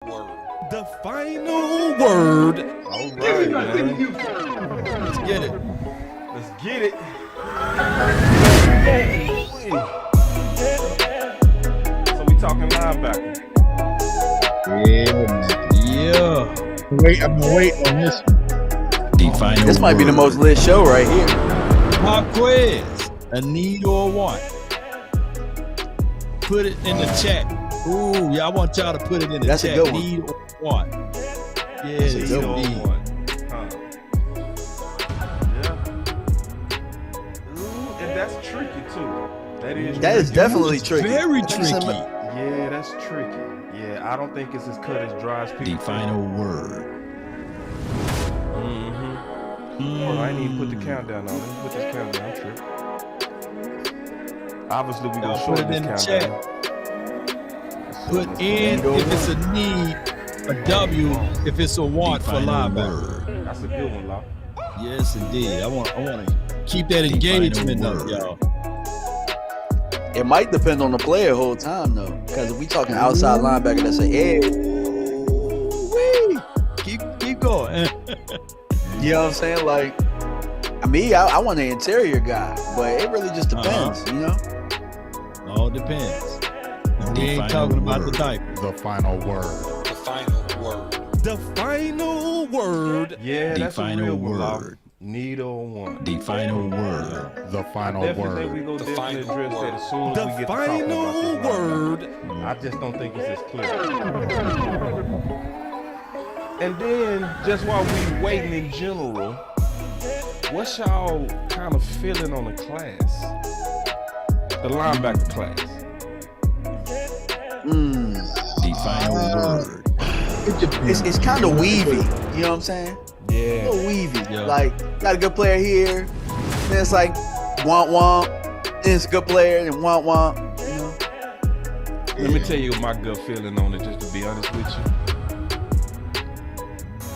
The final word. All right, man. Let's get it. Let's get it. So we talking linebacker. Yeah. I'm gonna wait on this one. The final This might be the most lit show right here. Pop quiz. A need or a want? Put it in the chat. Ooh, yeah, I want y'all to put it in the That's chat. a good one. Need or want? Yeah, That's a need good or one. want. Yeah. Ooh, and that's tricky too. That is tricky. Definitely tricky. Very I think tricky. Yeah, that's tricky. Yeah, I don't think it's as cut as dry as people The think. final word. Hold on, I ain't even put the countdown on. Let me put this countdown. I'm tripping. Obviously, we gonna Y'all shorten put it in this the countdown. Put in if it's a need, a W if it's a want for linebacker. That's a good one, Law. Yes, indeed. I want to keep that engagement up, y'all. It might depend on the player the whole time though, because if we talking outside linebacker that say, "Hey," Keep going. you know what I'm saying? Like, I want an interior guy, but it really just depends, you know. All depends. We ain't talking about the diaper. The final word. The final word. The final word. Yeah, The that's a final real one, Law. word. Need or want. The final word. The final Definitely think we word. go The definitely final address that word. as soon as The we get to talking final about this word. linebacker. I just don't think it's as clear. And then, just while we waiting in general, what's y'all kind of feeling on the class? The linebacker class. The final word. It's kind of weavy, you know what I'm saying? A Yeah. little weavy. Yeah. Like, got a good player here, then it's like womp, then it's a good player, and womp, you know. Let me tell you my gut feeling on it, just to be honest with you.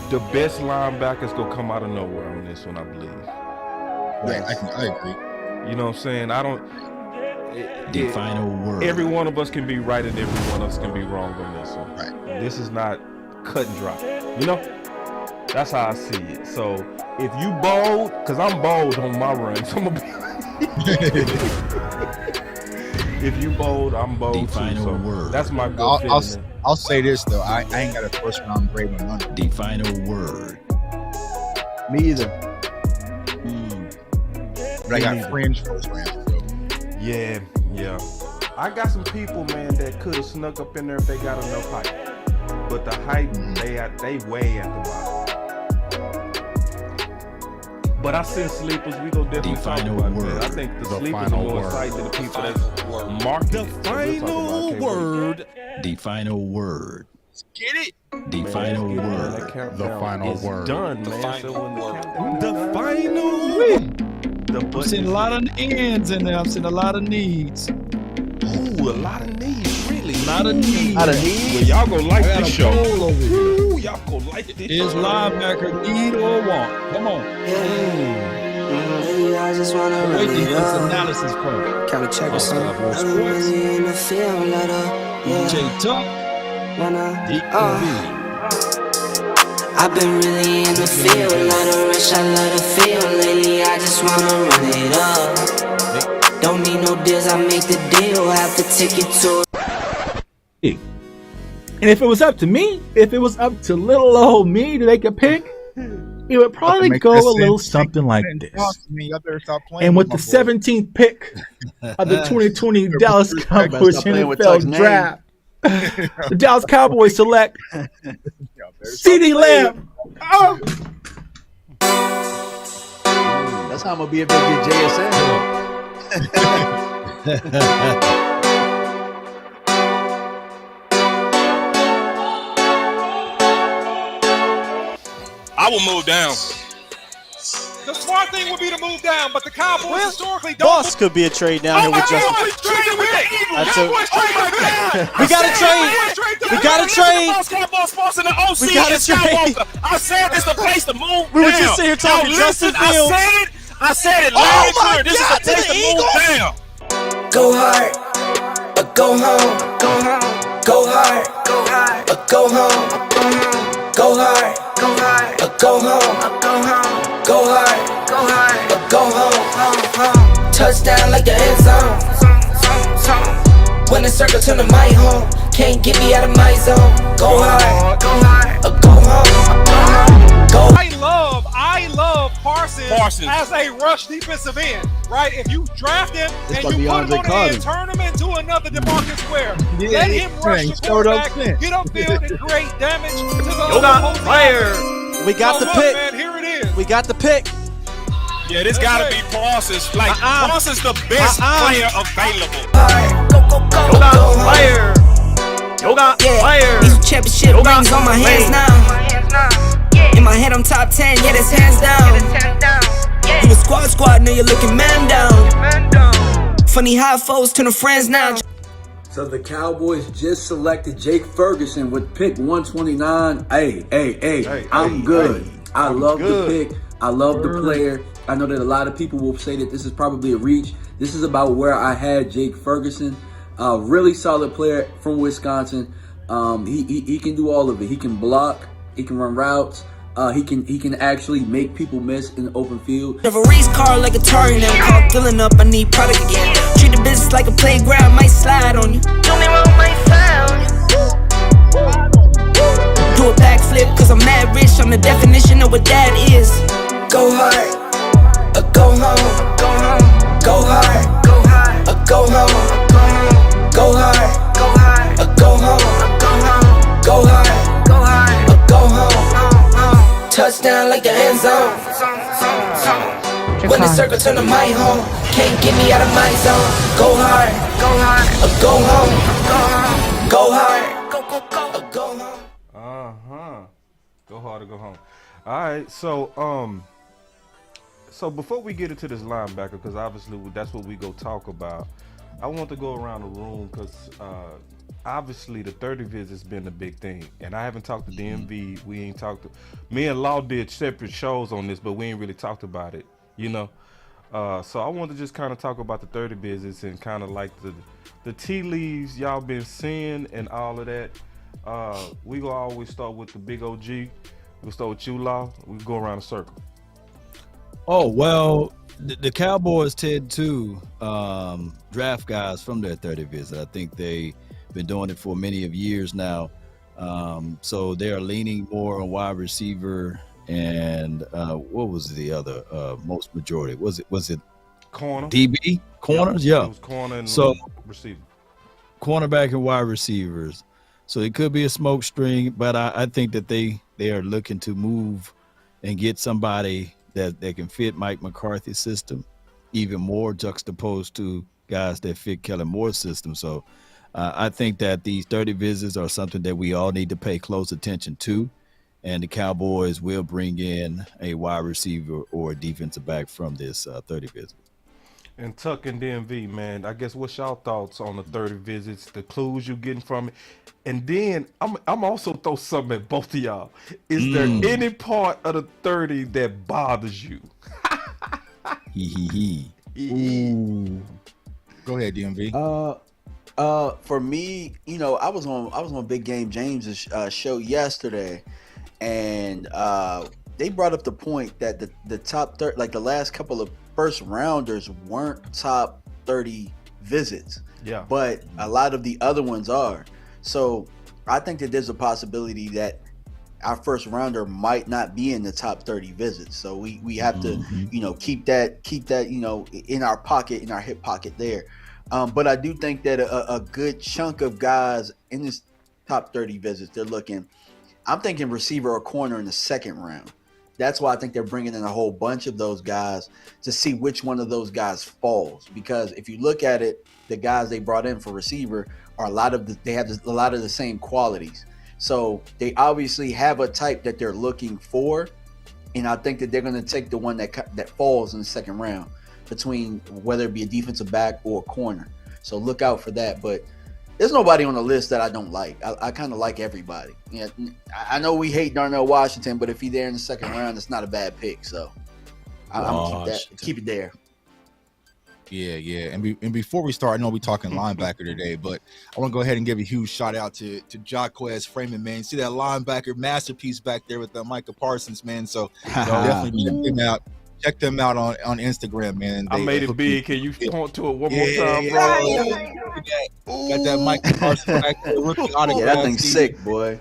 The best linebackers gonna come out of nowhere on this one, I believe. Yeah, I agree. You know what I'm saying? The final word. Every one of us can be right and every one of us can be wrong on this one. Right. This is not cut and dry. You know? That's how I see it. So if you bold, because I'm bold on my run, so I'm gonna be if you bold, I'm bold The too. final So word. that's my gut feeling. I'll say this though. I ain't got a first round grade on none of them. The final word. Me either. But I got fringe first round. So. Yeah. I got some people, man, that could have snuck up in there if they got enough hype. But the hype, they way at the bottom. But I send sleepers. We gonna definitely The talk final about word. that. I think the sleepers are final more word. excited than the people that's marketing. The final word. The final word. Get it. The final word. The final word. Done, The man. final So when word. the The final I'm seeing a lot of ends in there. I'm seeing a lot of needs. Ooh, a lot of needs, really. A lot of needs. Out of need. Well, y'all gonna like I got this a show. poll over here. Ooh, y'all gonna like this Is show. linebacker need or want? Come on. Baby, I just wanna Wait run till it this up. analysis from Can we check Boss this out? Cowboy I'm Sports. really in the feel letter. Yeah, J Tuck. DQB. I've been really in the feel letter. Rich, I love the feel lately. I just wanna run it up. Don't need no deals, I make the deal. Have to take it to. And if it was up to me, if it was up to little old me to make a pick, it would probably Make go that a little sense. something like Man, this. talk to me. Y'all better stop playing And with the my boy. 17th pick of the 2020 Dallas Better Cowboys stop playing with NFL Tuck's name. draft, the Dallas Cowboys select Y'all better stop CeeDee Lamb. Oh, That's how I'm gonna be if they get JSN. I will move down. The smart thing would be to move down, but the Cowboys historically don't. Boss could be a trade down here with Justin. We got to trade. We got to trade. We got to trade. I said this the place to move. We were just sitting here talking Justin Fields. I said it Oh loud my and clear. This God, is the place to the to move down. Go hard, or go home. Go hard, go hard. or go home. Go hard, or go home. Go hard, or go home. Touchdown like the end zone. When the circle turn to my home, can't get me out of my zone. Go hard, or go home. I love Parsons as a rush defensive end, right? If you draft him and you put him on the end, turn him into another DeMarcus Ware. Let him rush the quarterback, get upfield and create damage to the opposing offense. We got the pick. Man, here it is. We got the pick. Yeah, this gotta be Parsons. Like, Parsons the best player available. These championship rings on my hands now. In my head, I'm top 10, yeah, that's hands down. You the squad, now you're looking man down. Funny how foes turn to friends now. So the Cowboys just selected Jake Ferguson with pick 129. Hey, I'm good. I love the pick. I love the player. I know that a lot of people will say that this is probably a reach. This is about where I had Jake Ferguson. Really solid player from Wisconsin. He can do all of it. He can block. He can run routes. He can actually make people miss in the open field. Have a race car like a Atari now. Call filling up, I need product again. Treat the business like a playground, might slide on you. Do me wrong, might fly on you. Do a backflip, cause I'm mad rich. I'm the definition of what that is. Go hard, or go home. Go hard, or go home. Go hard, or go home. Go hard, or go home. Touchdown like the end zone. When the circle turn to my home, can't get me out of my zone. Go hard, or go home. Go hard, or go home. Go hard or go home. All right, so before we get into this linebacker, because obviously that's what we go talk about, I want to go around the room because obviously the 30 visit's been a big thing, and I haven't talked to DMV. We ain't talked to. Me and Law did separate shows on this, but we ain't really talked about it, you know. So I want to just kind of talk about the 30 visits and kind of like the tea leaves y'all been seeing and all of that. We gonna always start with the big OG. We'll start with you, Law. We go around the circle. Oh, well, the Cowboys tend to draft guys from their 30 visit. I think they've been doing it for many of years now. So they are leaning more on wide receiver and what was the other most majority? Was it corner? DB? Corners? Yeah. It was corner and receiver. Cornerback and wide receivers. So it could be a smoke string, but I think that they are looking to move and get somebody that can fit Mike McCarthy's system even more, juxtaposed to guys that fit Kellen Moore's system. So I think that these 30 visits are something that we all need to pay close attention to, and the Cowboys will bring in a wide receiver or a defensive back from this 30 visit. And Tuck and DMV, man, I guess what's y'all thoughts on the 30 visits, the clues you getting from it? And then I'm also throw something at both of y'all. Is there any part of the 30 that bothers you? Ooh. Go ahead, DMV. For me, you know, I was on Big Game James' show yesterday, and they brought up the point that the top 30, like the last couple of first rounders weren't top 30 visits. Yeah. But a lot of the other ones are. So I think that there's a possibility that our first rounder might not be in the top 30 visits. So we have to, you know, keep that, you know, in our pocket, in our hip pocket there. But I do think that a good chunk of guys in this top 30 visits, I'm thinking receiver or corner in the second round. That's why I think they're bringing in a whole bunch of those guys to see which one of those guys falls. Because if you look at it, the guys they brought in for receiver are they have a lot of the same qualities. So they obviously have a type that they're looking for, and I think that they're going to take the one that falls in the second round between whether it be a defensive back or a corner. So look out for that. But there's nobody on the list that I don't like. I kind of like everybody. Yeah, I know we hate Darnell Washington, but if he's there in the second round, it's not a bad pick. So I'm gonna keep it there. Yeah. And before we start, I know we're talking linebacker today, but I want to go ahead and give a huge shout out to Jaquez Freeman, man. You see that linebacker masterpiece back there with Micah Parsons, man. So definitely check them out on Instagram, man. I made it big. Can you point to it one more time, bro? Got that Micah Parsons back there, rookie autograph. Yeah, that thing's sick, boy.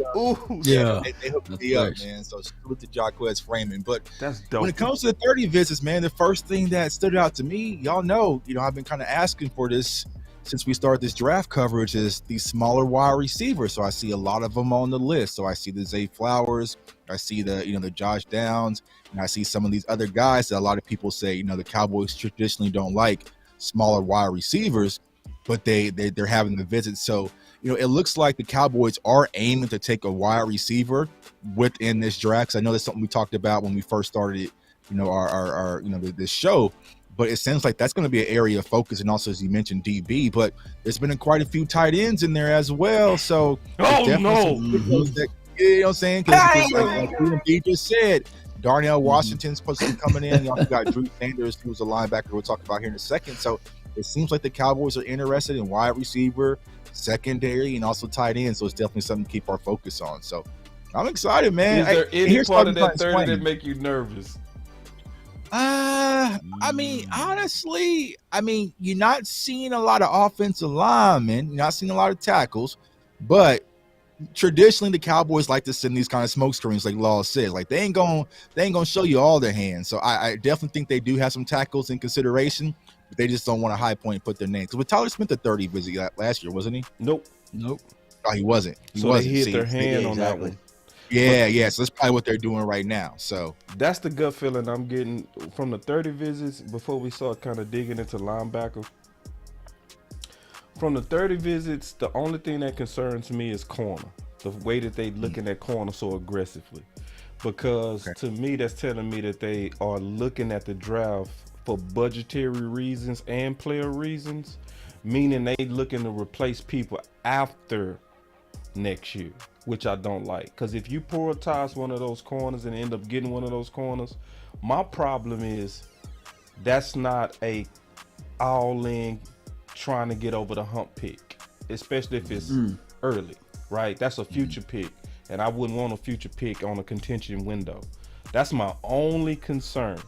Yeah. They hooked me up, man. So salute to Jaquez Freeman. But that's dope. When it comes to the 30 visits, man, the first thing that stood out to me, y'all know, I've been kind of asking for this since we started this draft coverage, is these smaller wide receivers. So I see a lot of them on the list. So I see the Zay Flowers, I see the Josh Downs, and I see some of these other guys that a lot of people say, the Cowboys traditionally don't like smaller wide receivers, but they're having the visits. So, it looks like the Cowboys are aiming to take a wide receiver within this draft. 'Cause I know that's something we talked about when we first started, our this show. But it seems like that's going to be an area of focus, and also, as you mentioned, DB. But there's been quite a few tight ends in there as well. So, no, you know what I'm saying? Because like DB just said, Darnell Washington's supposed to be coming in. You also got Drew Sanders, who's a linebacker we'll talk about here in a second. So it seems like the Cowboys are interested in wide receiver, secondary, and also tight end. So it's definitely something to keep our focus on. So I'm excited, man. Is there any part of that 30 that make you nervous? Honestly, you're not seeing a lot of offensive linemen. You're not seeing a lot of tackles, but traditionally the Cowboys like to send these kind of smoke screens, like Law said. Like they ain't gonna show you all their hands. So I definitely think they do have some tackles in consideration, but they just don't want a high point and put their name. Because with Tyler Smith, the 30 visit last year, wasn't he? Nope. Oh, he wasn't. They hit their hand on that one. Yeah. So that's probably what they're doing right now. So that's the gut feeling I'm getting from the 30 visits before we start kind of digging into linebacker. From the 30 visits, the only thing that concerns me is corner. The way that they looking at corner so aggressively. Because to me, that's telling me that they are looking at the draft for budgetary reasons and player reasons, meaning they looking to replace people after next year, which I don't like. Because if you prioritize one of those corners and end up getting one of those corners, my problem is that's not a all-in trying to get over the hump pick, especially if it's early, right? That's a future pick, and I wouldn't want a future pick on a contention window. That's my only concern.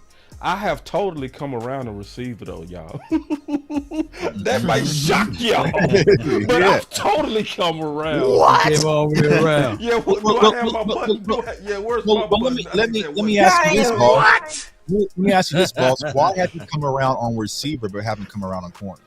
I have totally come around a receiver though, y'all. That might shock y'all, but I've totally come around. What? Came all the way around. Yeah, where's my button? Let me ask you this, boss. Let me ask you this, boss. Why have you come around on receiver but haven't come around on corner?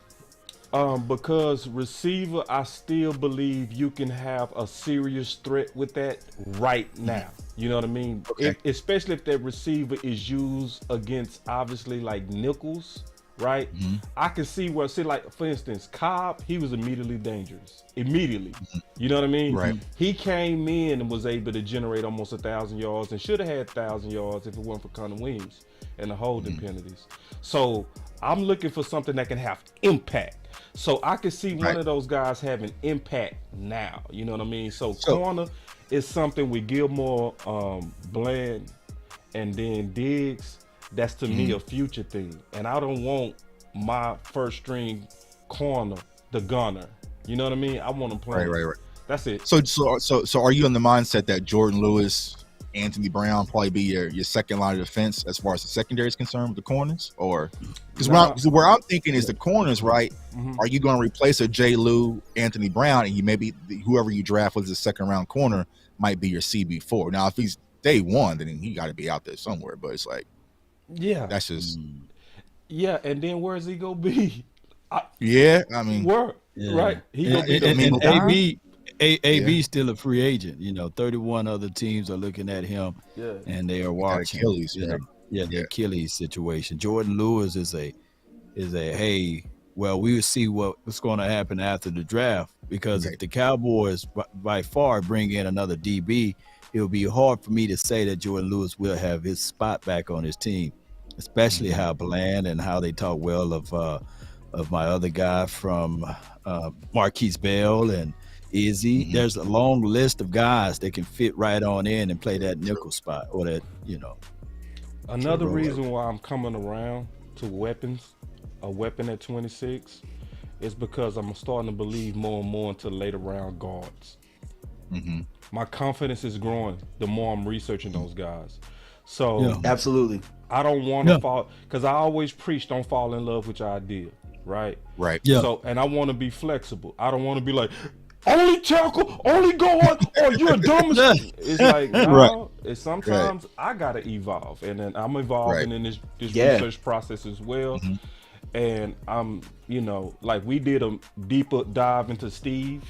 Because receiver, I still believe you can have a serious threat with that right now. You know what I mean? Okay. Especially if that receiver is used against obviously like nickels, right? I can see where, like for instance, Cobb, he was immediately dangerous. Immediately. You know what I mean? Right. He came in and was able to generate almost 1,000 yards and should have had 1,000 yards if it weren't for Connor Williams and the holding penalties. So I'm looking for something that can have impact. So I could see one of those guys having impact now. You know what I mean? So corner is something with Gilmore, Bland, and then Diggs. That's to me a future thing. And I don't want my first string corner, the gunner. You know what I mean? I want to play. Right. That's it. So are you in the mindset that Jordan Lewis, Anthony Brown probably be your second line of defense as far as the secondary is concerned with the corners? Or because where I'm thinking is the corners, right? Are you going to replace a J. Lou, Anthony Brown, and you maybe whoever you draft as a second round corner might be your CB4? Now, if he's day one, then he got to be out there somewhere. But it's like, that's just and then where's he gonna be? Right? He gonna be AB's still a free agent. 31 other teams are looking at him, and they are watching. Achilles, the Achilles situation. Jordan Lewis is a hey. Well, we will see what's going to happen after the draft, because if the Cowboys by far bring in another DB, it'll be hard for me to say that Jordan Lewis will have his spot back on his team, especially how Bland and how they talk well of my other guy from Marquise Bell and Izzy. There's a long list of guys that can fit right on in and play that nickel spot or that, Another reason why I'm coming around to weapons a weapon at 26, it's because I'm starting to believe more and more into later round guards. Mm-hmm. My confidence is growing the more I'm researching those guys. So absolutely, I don't want to fall, because I always preach don't fall in love with your idea, right? Right. Yeah. So, and I want to be flexible. I don't want to be like, only tackle, only guard, or you're dumb. It's like, no, right. It's sometimes I gotta evolve, and then I'm evolving in this research process as well. Mm-hmm. And I'm, like we did a deeper dive into Steve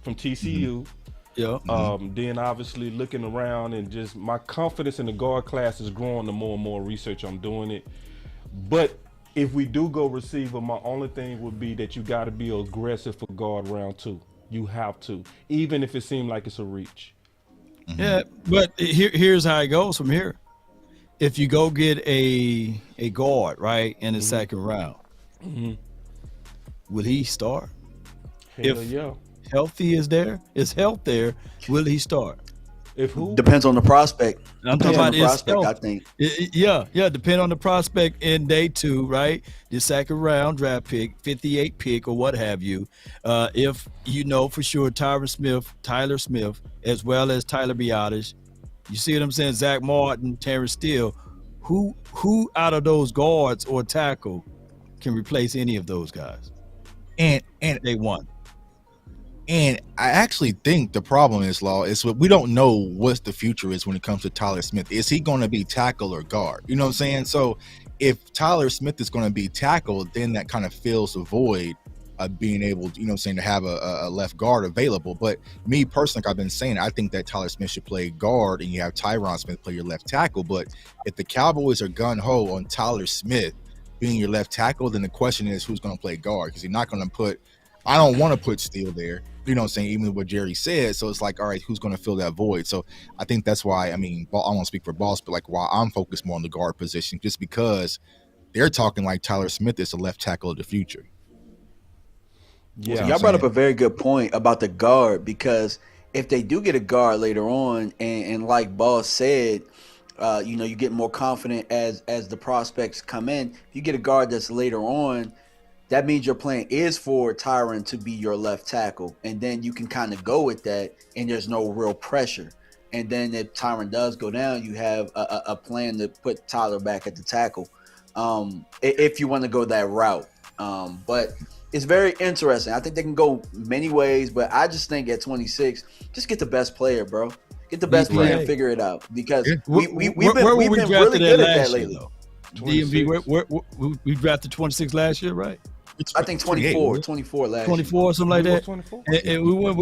from TCU. Then obviously looking around, and just my confidence in the guard class is growing the more and more research I'm doing it. But if we do go receiver, my only thing would be that you got to be aggressive for guard round 2. You have to, even if it seems like it's a reach. Mm-hmm. Yeah, but here's how it goes from here. If you go get a guard right in the second round, will he start? If healthy is health there, will he start? If who? Depends on the prospect. I'm talking about his prospect, I think. Depend on the prospect in day 2, right? The second round draft pick, 58 pick or what have you. If you know for sure Tyler Smith, as well as Tyler Biotis, you see what I'm saying? Zach Martin, Terrence Steele, who out of those guards or tackle can replace any of those guys? And they won. And I actually think the problem is, Law, is we don't know what the future is when it comes to Tyler Smith. Is he going to be tackle or guard? You know what I'm saying? So if Tyler Smith is going to be tackle, then that kind of fills the void of being able to, to have a left guard available. But me personally, like I've been saying, I think that Tyler Smith should play guard and you have Tyron Smith play your left tackle. But if the Cowboys are gun-ho on Tyler Smith being your left tackle, then the question is who's going to play guard? Because you're not going to put – I don't want to put Steele there. You know what I'm saying? Even what Jerry said. So it's like, all right, who's going to fill that void? So I think that's why, I won't speak for Boss, but like why I'm focused more on the guard position, just because they're talking like Tyler Smith is the left tackle of the future. Yeah, y'all brought up a very good point about the guard, because if they do get a guard later on, and like Boss said, you get more confident as the prospects come in. If you get a guard that's later on, that means your plan is for Tyron to be your left tackle, and then you can kind of go with that, and there's no real pressure. And then if Tyron does go down, you have a plan to put Tyler back at the tackle, if you want to go that route. But it's very interesting. I think they can go many ways, but I just think at 26, just get the best player, bro. Get the best player and figure it out, because we've been really good at that lately. DMV, we drafted 26 last year, right? I think 24 last 24, year. something like that. 24? And we went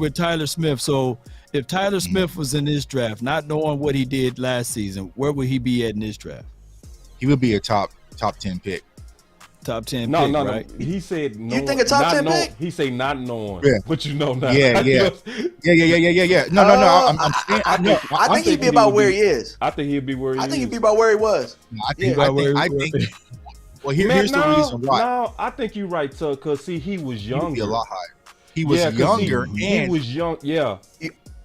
with Tyler Smith. So if Tyler Smith was in this draft, not knowing what he did last season, where would he be at in this draft? He would be a top 10 pick. Top 10 no, pick, no, right? No. He said no. You think a top 10 pick? He say not knowing. Yeah. But you know now. Yeah. No. I think he'd be about where he is. I think he'd be where he is. I think he'd be about where he was. I think. Well, here's the reason why. No, I think you're right, Tug, because see, he was younger. He'd be a lot higher. He was younger. He was young. Yeah.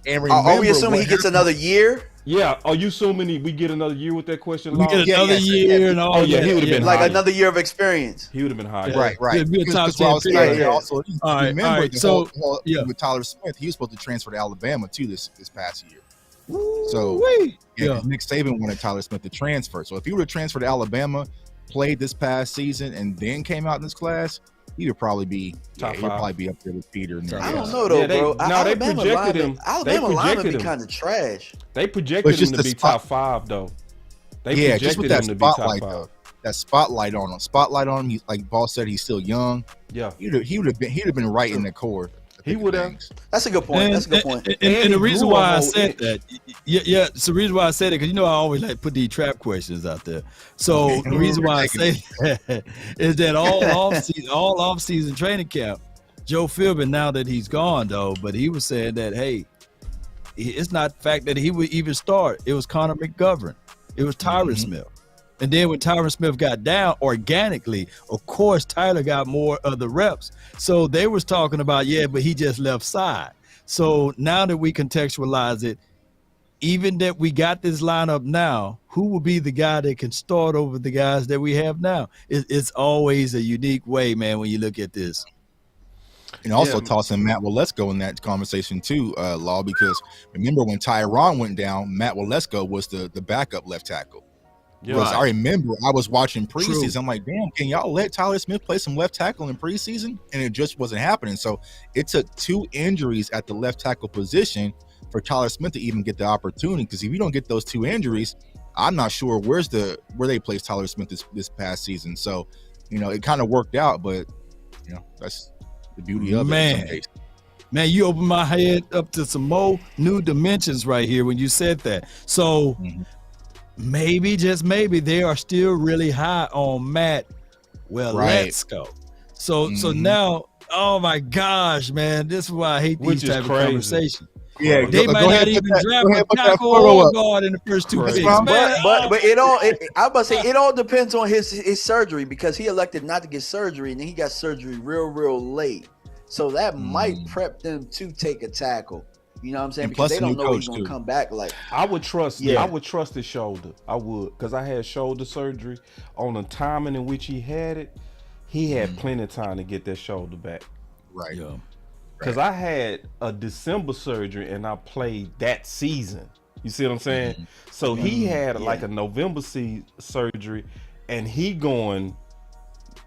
And are we assuming he gets another year? Yeah. Are you assuming we get another year with that question? We get another year and all. He would have been like higher. Another year of experience. He would have been higher. Right. He'd be a top 10 pick. Also, remember with Tyler Smith, he was supposed to transfer to Alabama too this past year. So Nick Saban wanted Tyler Smith to transfer. So if he would have transferred to Alabama, played this past season, and then came out in this class, he would probably be top 5. He'd probably be up there with Peter. I don't know though, bro. They projected him. Alabama lineman be kind of trash. They projected him to be top 5 though. They just with that spotlight though. That spotlight on him. He's like Boss said, he's still young. Yeah, he would have been right in the core. He would have. That's a good point. And the reason why I said that, it's the reason why I said it, because I always like put these trap questions out there. So the reason why I say that is that all off season training camp, Joe Philbin, now that he's gone though, but he was saying that, hey, it's not the fact that he would even start. It was Connor McGovern. It was Tyron Smith. And then when Tyron Smith got down organically, of course, Tyler got more of the reps. So they was talking about, but he just left side. So now that we contextualize it, even that we got this lineup now, who will be the guy that can start over the guys that we have now? It's always a unique way, man, when you look at this. And also tossing Matt Waletzko in that conversation too, Law, because remember when Tyron went down, Matt Waletzko was the backup left tackle. Because I remember I was watching preseason. I'm like, damn, can y'all let Tyler Smith play some left tackle in preseason? And it just wasn't happening. So it took 2 injuries at the left tackle position for Tyler Smith to even get the opportunity. Because if you don't get those 2 injuries, I'm not sure where they placed Tyler Smith this past season. So, it kind of worked out, but that's the beauty of it. Man, you opened my head up to some more new dimensions right here when you said that. So maybe, just maybe, they are still really high on Matt Waletzko. So now, oh my gosh, man, this is why I hate these type of conversations. Yeah, they might not even draft a tackle or guard in the first 2 picks. But I must say it all depends on his surgery, because he elected not to get surgery, and then he got surgery real late. So that might prep them to take a tackle. You know what I'm saying? Because they don't know he's gonna come back. Like, I would trust his shoulder. I would, because I had shoulder surgery. On the timing in which he had it, he had plenty of time to get that shoulder back. Right. Yeah. Because I had a December surgery and I played that season. You see what I'm saying? So he had like a November surgery, and he going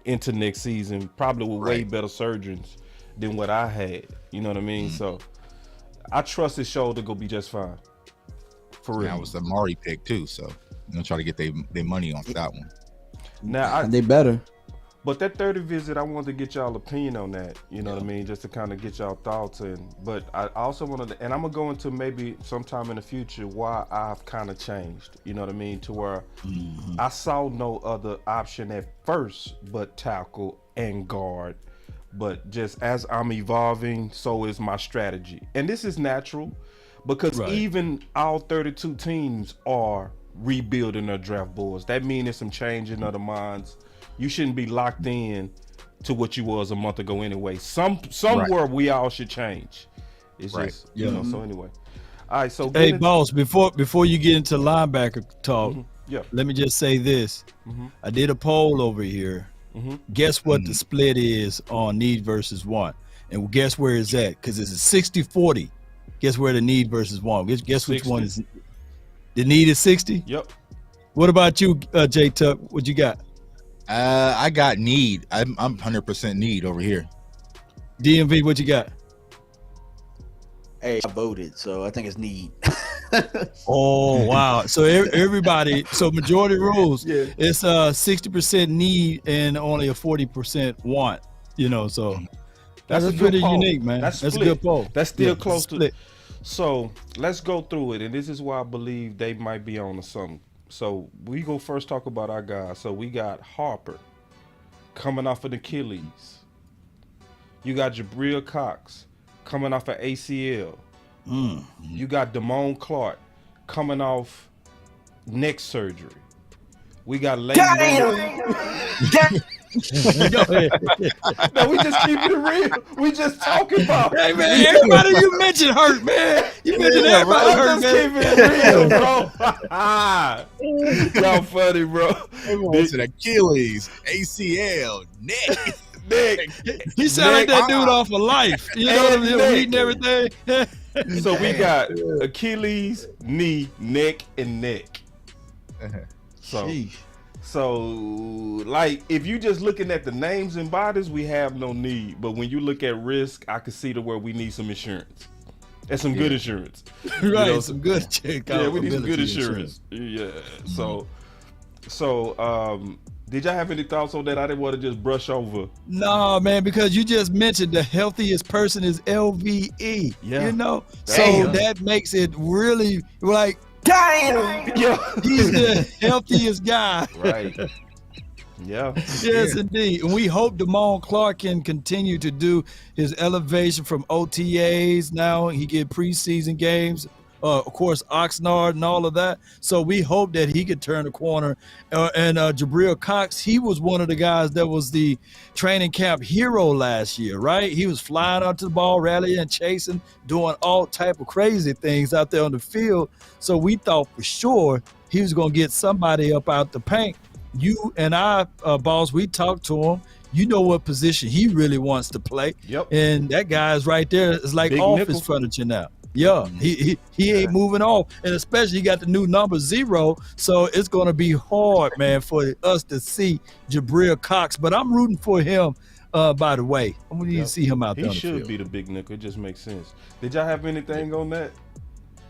into next season probably with way better surgeons than what I had. You know what I mean? So I trust his shoulder go be just fine. For real. That was the Mari pick too, so try to get their money off that one. Now they better. But that 30 visit, I wanted to get y'all opinion on that. You know what I mean? Just to kind of get y'all thoughts. But I also wanted to, and I'm going to go into maybe sometime in the future why I've kind of changed. You know what I mean? To where I saw no other option at first but tackle and guard. But just as I'm evolving, so is my strategy. And this is natural, because even all 32 teams are rebuilding their draft boards. That means there's some changing of the minds. You shouldn't be locked in to what you was a month ago anyway. Somewhere we all should change. It's just, so anyway. All right, so hey, Boss, before you get into linebacker talk, let me just say this. I did a poll over here. Guess what the split is on need versus want? And guess where it's at? Because it's a 60-40. Guess where the need versus want? Guess which 60. One is the need is 60? Yep. What about you, J Tuck? What you got? I got need. I'm 100% need over here. DMV, what you got? Hey, I voted, so I think it's need. Oh wow! So everybody, so majority rules. It's 60% need and only a 40% want. So that's pretty unique, man. That's a good poll. That's still close to. So let's go through it, and this is why I believe they might be on to something. So we go first talk about our guys. So we got Harper coming off of Achilles. You got Jabril Cox coming off of ACL. You got Damone Clark coming off neck surgery. We got Leighton. No, we just keep it real. We just talking about. Hey man, everybody you mentioned hurt, man. You mentioned everybody hurt, man. Just keep it real, bro. Y'all funny, bro. Everyone said Achilles, ACL, neck. He sound like that dude off of Life. You know what I mean? Reading everything. So we got Achilles, knee, neck, and neck. So, like, if you just looking at the names and bodies, we have no need. But when you look at risk, I can see to where we need some insurance. And some good insurance. Right, some good check. Yeah, we need some good insurance. Yeah. So, did y'all have any thoughts on that? I didn't want to just brush over. No, man, because you just mentioned the healthiest person is LVE. Yeah. So that makes it really like, damn. Yeah. He's the healthiest guy. Right. Yeah. Yes, indeed. And we hope Damone Clark can continue to do his elevation from OTAs. Now he get preseason games. Of course, Oxnard and all of that. So we hope that he could turn the corner. And Jabril Cox, he was one of the guys that was the training camp hero last year, right? He was flying out to the ball, rallying, chasing, doing all type of crazy things out there on the field. So we thought for sure he was going to get somebody up out the paint. You and I, boss, we talked to him. You know what position he really wants to play. Yep. And that guy is right there. It's like Big office nickel. furniture now. Yeah, he ain't moving off. And especially he got the new number 0. So it's going to be hard, man, for us to see Jabril Cox. But I'm rooting for him, by the way. I'm going to see him out there on the field. He should be the big nickel. It just makes sense. Did y'all have anything on that?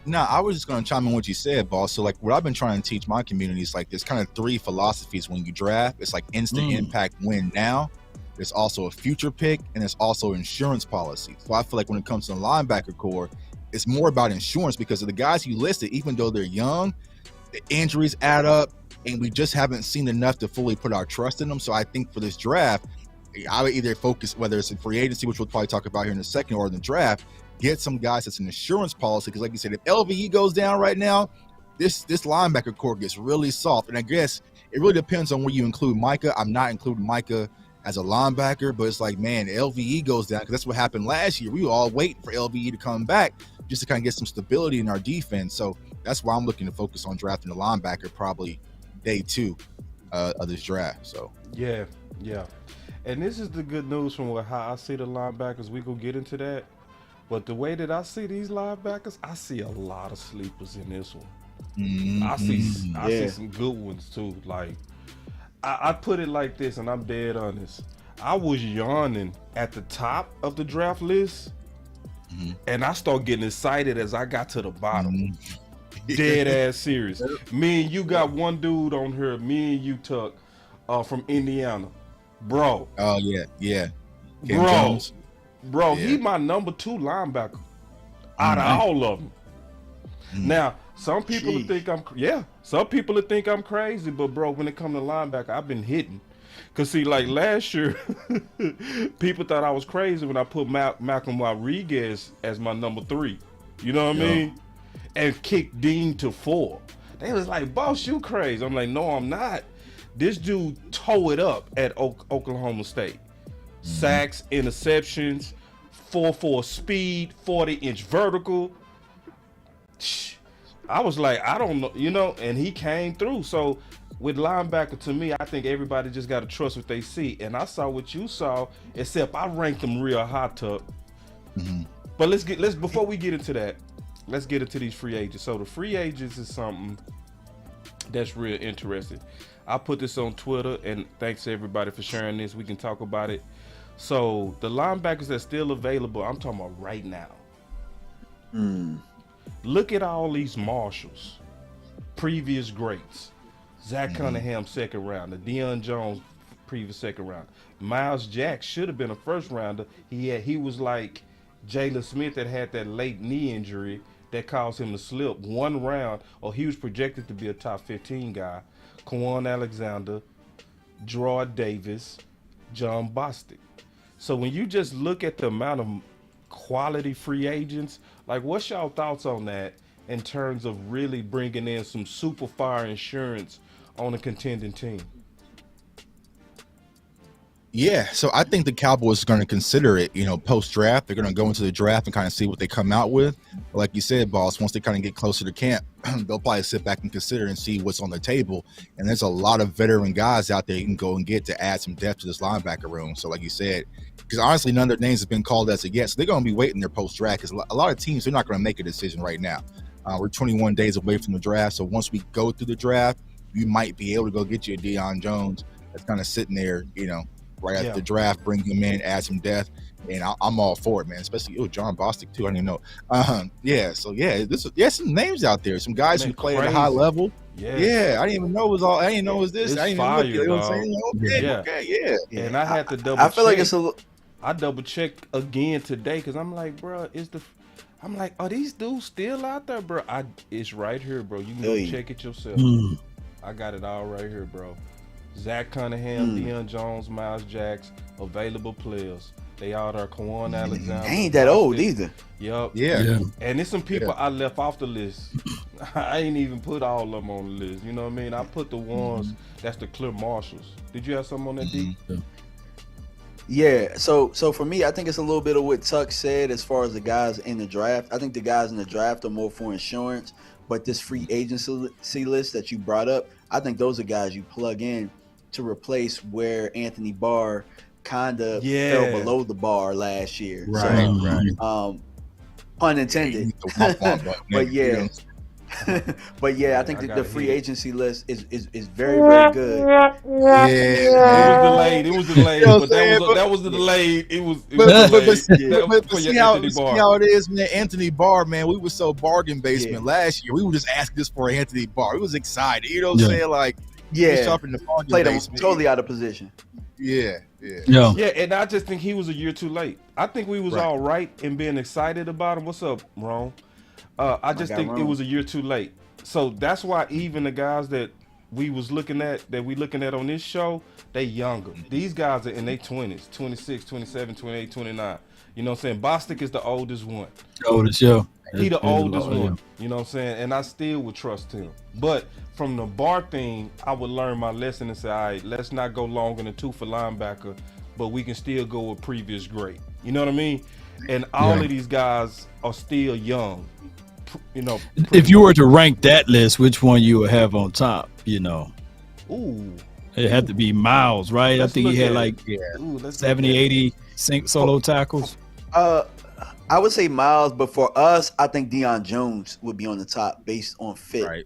No, I was just going to chime in what you said, boss. So, like, what I've been trying to teach my community is, like, there's kind of 3 philosophies when you draft. It's like instant impact, win now. There's also a future pick, and there's also insurance policy. So I feel like when it comes to the linebacker core, it's more about insurance because of the guys you listed, even though they're young, the injuries add up, and we just haven't seen enough to fully put our trust in them. So I think for this draft, I would either focus, whether it's in free agency, which we'll probably talk about here in a second, or in the draft, get some guys that's an insurance policy. Because like you said, if LVE goes down right now, this linebacker core gets really soft. And I guess it really depends on where you include Micah. I'm not including Micah as a linebacker, but it's like, man, LVE goes down because that's what happened last year. We were all waiting for LVE to come back just to kind of get some stability in our defense. So that's why I'm looking to focus on drafting the linebacker probably day 2 of this draft. So yeah. And this is the good news from how I see the linebackers. We go get into that. But the way that I see these linebackers, I see a lot of sleepers in this one. I see some good ones too. Like I put it like this, and I'm dead honest. I was yawning at the top of the draft list, and I started getting excited as I got to the bottom. Dead ass serious. Me and you got one dude on here. Me and you, Tuck, from Indiana, bro. Oh yeah. Ken Jones. Bro, Yeah. he my number 2 linebacker out of all of them. Now, some people will think some people will think I'm crazy, but bro, when it comes to linebacker, I've been hitting. Cause see, like last year, people thought I was crazy when I put Malcolm Rodriguez as my number 3. You know what I mean? And kicked Dean to 4. They was like, "Boss, you crazy?" I'm like, "No, I'm not." This dude tore it up at Oklahoma State. Sacks, interceptions, 4.4 speed, 40-inch vertical. I was like, I don't know, and he came through. So with linebacker, to me, I think everybody just got to trust what they see. And I saw what you saw, except I ranked them real high, Tuck. But before we get into that, let's get into these free agents. So the free agents is something that's real interesting. I put this on Twitter, and thanks to everybody for sharing this. We can talk about it. So the linebackers that's still available, I'm talking about right now. Look at all these Marshalls, previous greats. Zach Cunningham, 2nd rounder. Deion Jones, previous 2nd rounder. Miles Jack should have been a 1st rounder. He was like Jalen Smith that had that late knee injury that caused him to slip 1 round, or he was projected to be a top 15 guy. Quan Alexander, Gerard Davis, John Bostic. So when you just look at the amount of quality free agents, like what's y'all thoughts on that in terms of really bringing in some super fire insurance on a contending team? Yeah, so I think the Cowboys are going to consider it, post-draft. They're going to go into the draft and kind of see what they come out with. But like you said, boss, once they kind of get closer to camp, they'll probably sit back and consider and see what's on the table. And there's a lot of veteran guys out there you can go and get to add some depth to this linebacker room. So like you said, because honestly, none of their names have been called as of yet. So they're going to be waiting their post-draft because a lot of teams, they're not going to make a decision right now. We're 21 days away from the draft. So once we go through the draft, you might be able to go get you a Deion Jones that's kind of sitting there, right after the draft, bring him in, add some depth, and I'm all for it, man. Especially John Bostic too. I didn't know. There's some names out there, some guys who play at a high level. I didn't even know it was all. I didn't know it was this. I didn't fire, even look. Okay. And I had to double. I feel like it's a. I double checked again today because I'm like, bro, I'm like, are these dudes still out there, bro? It's right here, bro. You can go check it yourself. I got it all right here, bro. Zach Cunningham, Deion Jones, Miles Jacks, available players. They all there. Kawan Alexander. They ain't that old either. Yup. Yeah. And there's some people I left off the list. I ain't even put all of them on the list. You know what I mean? I put the ones that's the clear marshals. Did you have something on that, D? Yeah, so for me, I think it's a little bit of what Tuck said as far as the guys in the draft. I think the guys in the draft are more for insurance, but this free agency list that you brought up, I think those are guys you plug in to replace where Anthony Barr kind of fell below the bar last year. Right. Pun intended. But yeah. But yeah, I think the free agency list is very, very good. It was delayed, but that was the delayed. But see how it is, man. Anthony Barr, man, we were so bargain basement last year. We were just asking this for Anthony Barr. We was excited. You know what I'm saying? Like, shopping the bargain played him basement. totally out of position. Yeah, and I just think he was a year too late. I think we was all right in being excited about him. What's up, Ron? I just think it was a year too late. So that's why even the guys that we looking at on this show, they younger. These guys are in their 20s, 26, 27, 28, 29. You know what I'm saying? Bostic is the oldest one. He the oldest one. You know what I'm saying? And I still would trust him. But from the Bar thing, I would learn my lesson and say, all right, let's not go longer than 2 for linebacker, but we can still go with previous grade. You know what I mean? And all of these guys are still young. You know, if you were to rank that list, which one you would have on top? You know, it had to be Miles, right? I think he had like 70, 80 solo tackles. I would say Miles, but for us, I think Deion Jones would be on the top based on fit,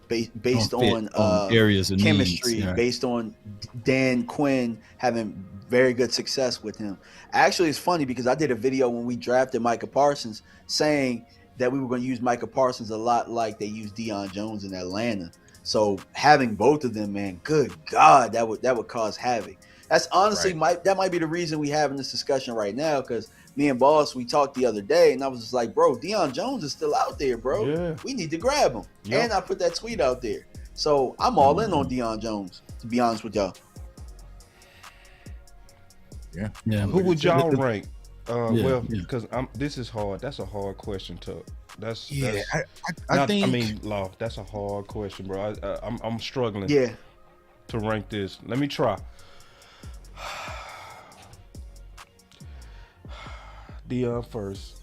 based on areas of chemistry, needs, based on Dan Quinn having very good success with him. Actually, it's funny because I did a video when we drafted Micah Parsons saying that we were going to use Micah Parsons a lot like they used Deion Jones in Atlanta. So having both of them, man, good God, that would cause havoc. That's honestly that might be the reason we having this discussion right now, because me and Boss, we talked the other day, and I was just like, bro, Deion Jones is still out there, bro. Yeah. We need to grab him. Yep. And I put that tweet out there. So I'm all in on Deion Jones, to be honest with y'all. Yeah. Who would y'all rank? Because this is hard. That's a hard question, Tuck. That's Law. That's a hard question, bro. I'm struggling. To rank this. Let me try. Deion first.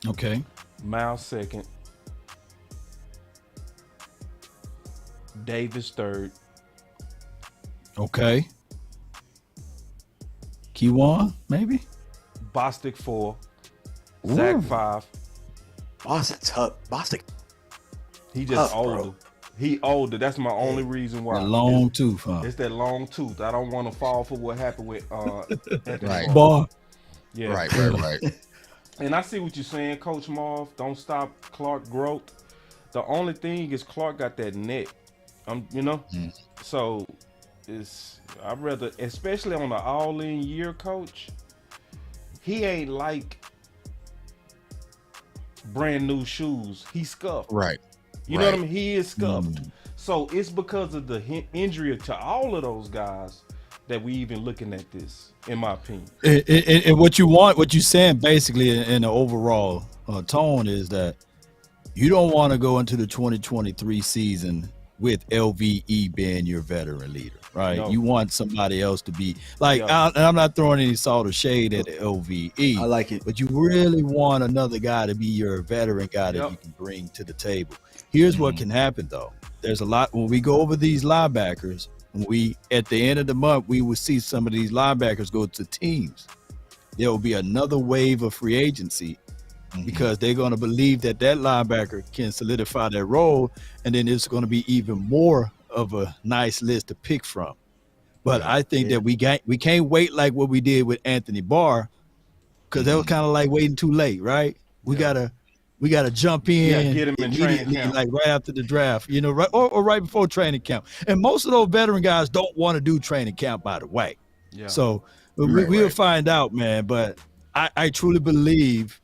Okay. Miles second. Davis third. Okay. Kiwan, maybe? Bostic 4. Zach 5. Bostic. He just older. Bro. He older. That's my only reason why. The long tooth, huh? It's that long tooth. I don't want to fall for what happened with Barr. Yeah. Right. And I see what you're saying, Coach Marv. Don't stop Clark growth. The only thing is Clark got that neck. So I'd rather, especially on the all-in year, Coach, he ain't like brand new shoes. He's scuffed. Right. You know what I mean? He is scuffed. So it's because of the injury to all of those guys that we even looking at this, in my opinion. And what you're saying basically in the overall tone is that you don't want to go into the 2023 season with LVE being your veteran leader, right? No. You want somebody else to be like, I'm not throwing any salt or shade at LVE. I like it. But you really want another guy to be your veteran guy that you can bring to the table. Here's what can happen, though. There's a lot when we go over these linebackers. At the end of the month, we will see some of these linebackers go to teams. There will be another wave of free agency because they're going to believe that linebacker can solidify their role, and then it's going to be even more of a nice list to pick from. But I think that we can't wait like what we did with Anthony Barr, because that was kind of like waiting too late, right? We gotta jump in, get him in training camp, like right after the draft, right or right before training camp. And most of those veteran guys don't want to do training camp, by the way. Yeah. So we'll find out, man. But I truly believe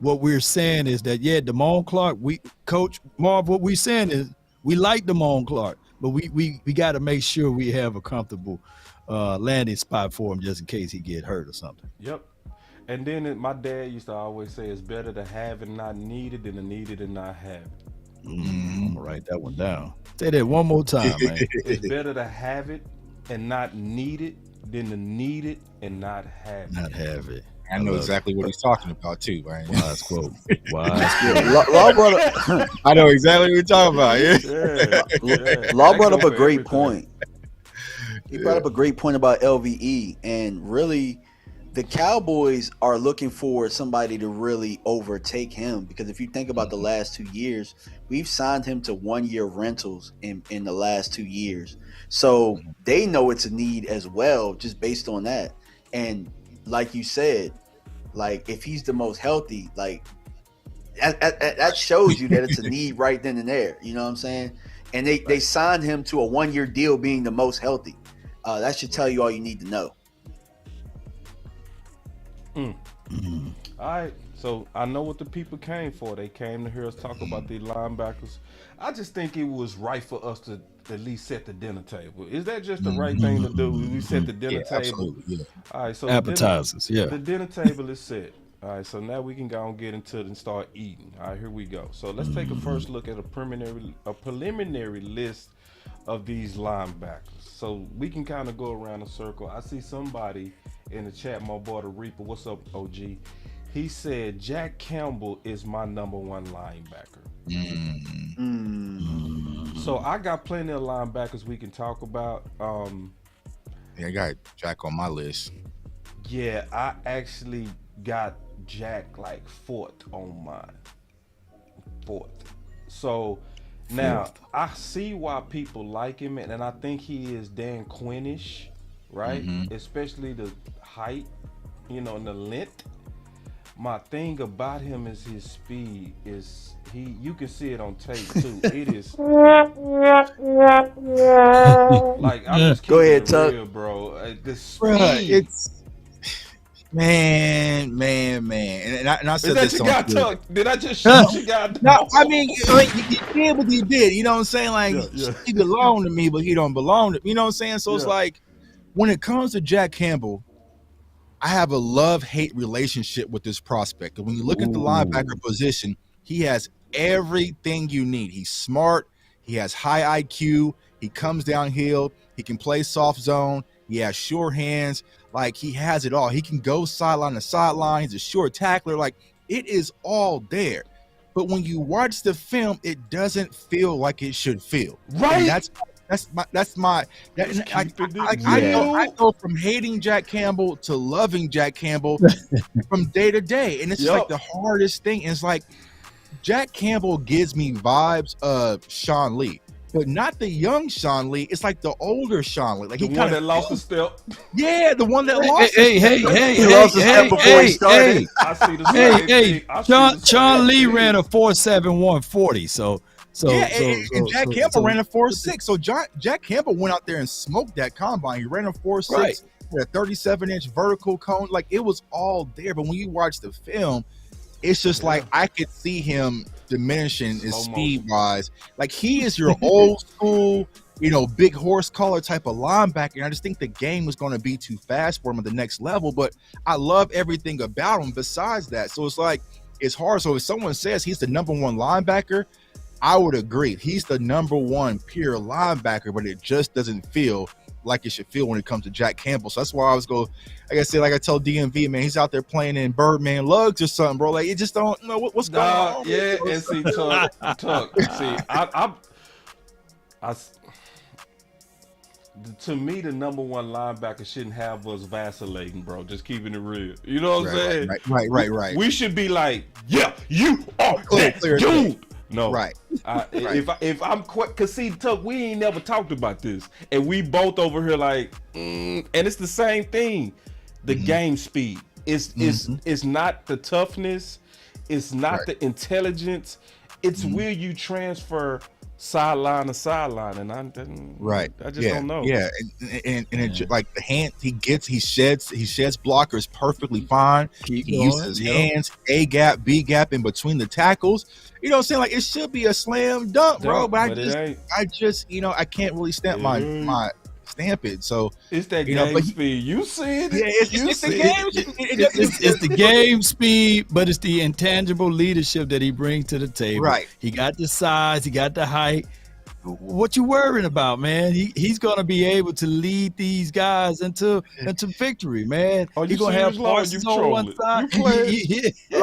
what we're saying is that Damone Clark, Coach Marv, what we're saying is we like Damone Clark, but we got to make sure we have a comfortable landing spot for him just in case he get hurt or something. Yep. And then my dad used to always say it's better to have and not need it than to need it and not have it. I'm gonna write that one down. Say that one more time, man. It's better to have it and not need it than to need it and not have it. Not have it. I know exactly what he's talking about too, man. Wise quote. Wise quote. Law brought up, I know exactly what you're talking about. Yeah. Law brought up a great point. He brought up a great point about LVE, and really, the Cowboys are looking for somebody to really overtake him, because if you think about the last 2 years, we've signed him to 1-year rentals in the last 2 years. So they know it's a need as well, just based on that. And like you said, like if he's the most healthy, like that shows you that it's a need right then and there. You know what I'm saying? And they signed him to a 1-year deal being the most healthy. That should tell you all you need to know. All right, so I know what the people came for. They came to hear us talk about the linebackers. I just think it was right for us to at least set the dinner table. Is that just the right thing to do? We set the dinner table. Absolutely, yeah. All right, so Appetizers, the dinner table is set. All right, so now we can go and get into it and start eating. All right, here we go. So let's take a first look at a preliminary list of these linebackers. So we can kind of go around a circle. I see somebody in the chat, my boy the Reaper. What's up, OG? He said Jack Campbell is my number one linebacker. So I got plenty of linebackers we can talk about. Yeah, I got Jack on my list. Yeah, I actually got Jack like fourth on mine. Fourth. So now I see why people like him, and I think he is Dan Quinn-ish, right? Especially the height, and the length. My thing about him is his speed. You can see it on tape too. It is like I'm just Go ahead, it Tuck. real, bro. The speed. Bruh, it's man, and I said Is that this your guy, on Tuck? Did I just shoot your guy? No, I mean, you did what you did. You know what I'm saying? Like, he belonged to me, but he don't belong to me. You know what I'm saying? So it's like, when it comes to Jack Campbell, I have a love-hate relationship with this prospect. And when you look at the linebacker position, he has everything you need. He's smart. He has high IQ. He comes downhill. He can play soft zone. He has sure hands. Like, he has it all. He can go sideline to sideline. He's a sure tackler. Like, it is all there. But when you watch the film, it doesn't feel like it should feel. Right. And I go from hating Jack Campbell to loving Jack Campbell from day to day. And it's just like the hardest thing. And it's like, Jack Campbell gives me vibes of Sean Lee, but not the young Sean Lee. It's like the older Sean Lee. Like the one that lost a step. Yeah, the one that lost. He lost a step before he started. I see the same thing. Sean Lee ran a 4.7 140. So Jack Campbell ran a 4.6. So Jack Campbell went out there and smoked that combine. He ran a 4.6, right. A 37-inch vertical cone. Like, it was all there. But when you watch the film, it's just like I could see him diminishing his speed-wise. Like, he is your old school, big horse collar type of linebacker. And I just think the game was going to be too fast for him at the next level. But I love everything about him besides that. So it's like, it's hard. So if someone says he's the number one linebacker, I would agree. He's the number one pure linebacker, but it just doesn't feel like it should feel when it comes to Jack Campbell. So that's why I was like I tell DMV, man, he's out there playing in Birdman lugs or something, bro. Like, you just don't know what's going on. Yeah, and see, Tuck. See, to me, the number one linebacker shouldn't have us vacillating, bro. Just keeping it real. You know what I'm saying? Right. We should be like, yeah, you are that dude. No, right. If I'm quick, cause see, Tuck, we ain't never talked about this, and we both over here like, and it's the same thing. The game speed is not the toughness, it's not the intelligence, it's will you transfer sideline to sideline, and I just don't know. Yeah, and it, like the hand he sheds blockers perfectly fine. He uses his hands, A gap, B gap in between the tackles. You know what I'm saying? Like, it should be a slam dunk, bro. But I just I can't really stamp stamp it. So it's that game speed. You see it? Yeah, it's the game. It's the game speed, but it's the intangible leadership that he brings to the table. Right. He got the size, he got the height. What you worrying about, man? He's gonna be able to lead these guys into victory, man. He's gonna have Parsons on one side. You see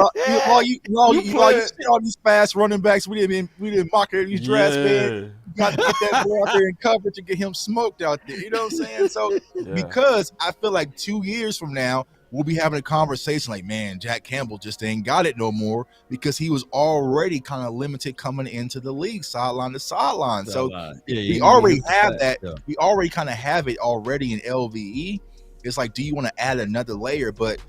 all these fast running backs. We didn't mock these drafts, man. You got to get that boy out there in coverage and get him smoked out there. You know what I'm saying? So because I feel like 2 years from now, we'll be having a conversation like, man, Jack Campbell just ain't got it no more because he was already kind of limited coming into the league, sideline to sideline. So we already have that. Yeah. We already kind of have it already in LVE. It's like, do you want to add another layer? But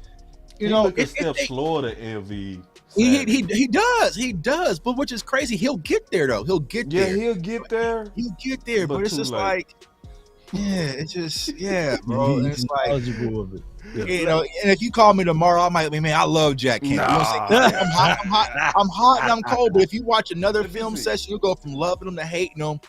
you know, it's step slower to LVE. He does. But which is crazy, he'll get there though. He'll get there. Yeah, he'll get there. But it's just like, it's just bro. And it's like, you know, and if you call me tomorrow, I might be, man, I love Jack Campbell. Nah. You know I'm hot and I'm cold. But if you watch another film session, you'll go from loving him to hating him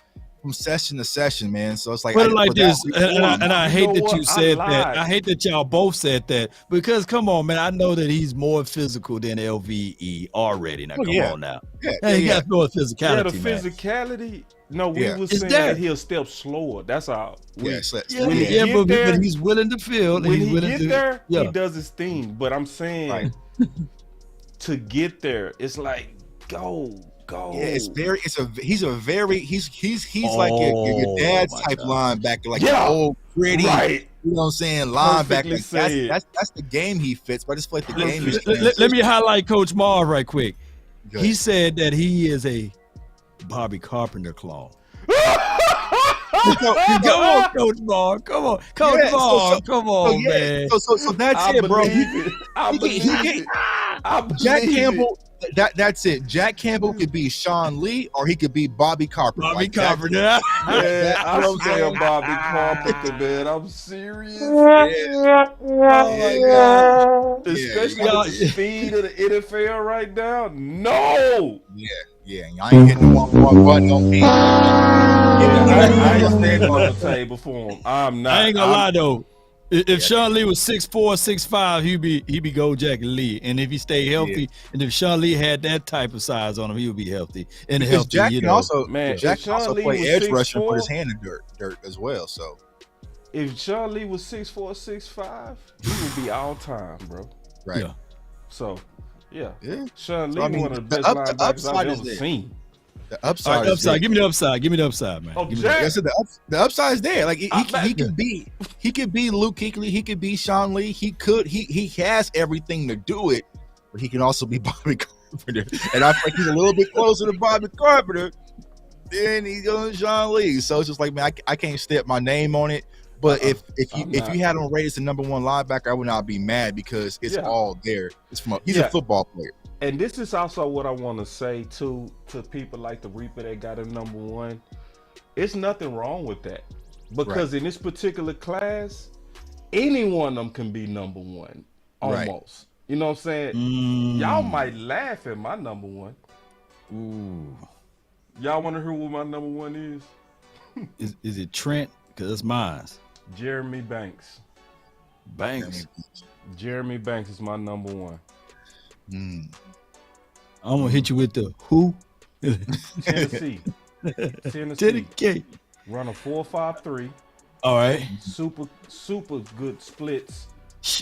from session to session, man. So it's like, put it like this, and I hate that you said that. I hate that y'all both said that because come on, man, I know that he's more physical than LVE already. Now, come on now. He got more physicality. Yeah, the physicality. No, we were saying that he'll step slower. That's all. But he's willing to field. When he gets there, he does his thing. But I'm saying to get there, it's like go. Yeah, he's like your dad's type linebacker, like an old gritty. Right. You know what I'm saying? Linebacker. That's the game he fits. But I just feel like the game is. Let me highlight Coach Marv right quick. He said that he is a Bobby Carpenter clone. Come on, Coach Marv. Come on, Coach Marv. Come on, man. So that's it, bro. Jack Campbell. That's it. Jack Campbell could be Sean Lee or he could be Bobby Carpenter. Carpenter. I'm saying Bobby Carpenter, man. I'm serious. Oh my God. Especially with the speed of the NFL right now. No. Yeah. I ain't hitting one button on me. I ain't standing on the table for him. I'm not. I ain't gonna lie though. If Sean Lee was 6'4", 6'5", he'd be Go Jack Lee. And if he stayed healthy, and if Sean Lee had that type of size on him, he would be healthy. And healthy, Jack can also play edge rusher and put his hand in dirt as well. So if Sean Lee was 6'4", 6'5", he would be all time, bro. Right. Yeah. So Sean Lee one of the best linebackers I've ever seen. The upside. Give me the upside. Give me the upside, man. The upside is there. Like he could be Luke Kuechly. He could be Sean Lee. He has everything to do it, but he can also be Bobby Carpenter. And I think he's a little bit closer to Bobby Carpenter than he's going to Sean Lee. So it's just like, man, I can't step my name on it. But if you had him rated as the number one linebacker, I would not be mad because it's all there. He's a football player. And this is also what I want to say to people like the Reaper that got him number one. It's nothing wrong with that. Because in this particular class, any one of them can be number one. Almost. Right. You know what I'm saying? Y'all might laugh at my number one. Ooh. Y'all want to hear what my number one is? Is it Trent? Because it's mine. Jeremy Banks. Jeremy Banks is my number one. I'm gonna hit you with the who? Tennessee. Run a 4.53. All right. Super good splits.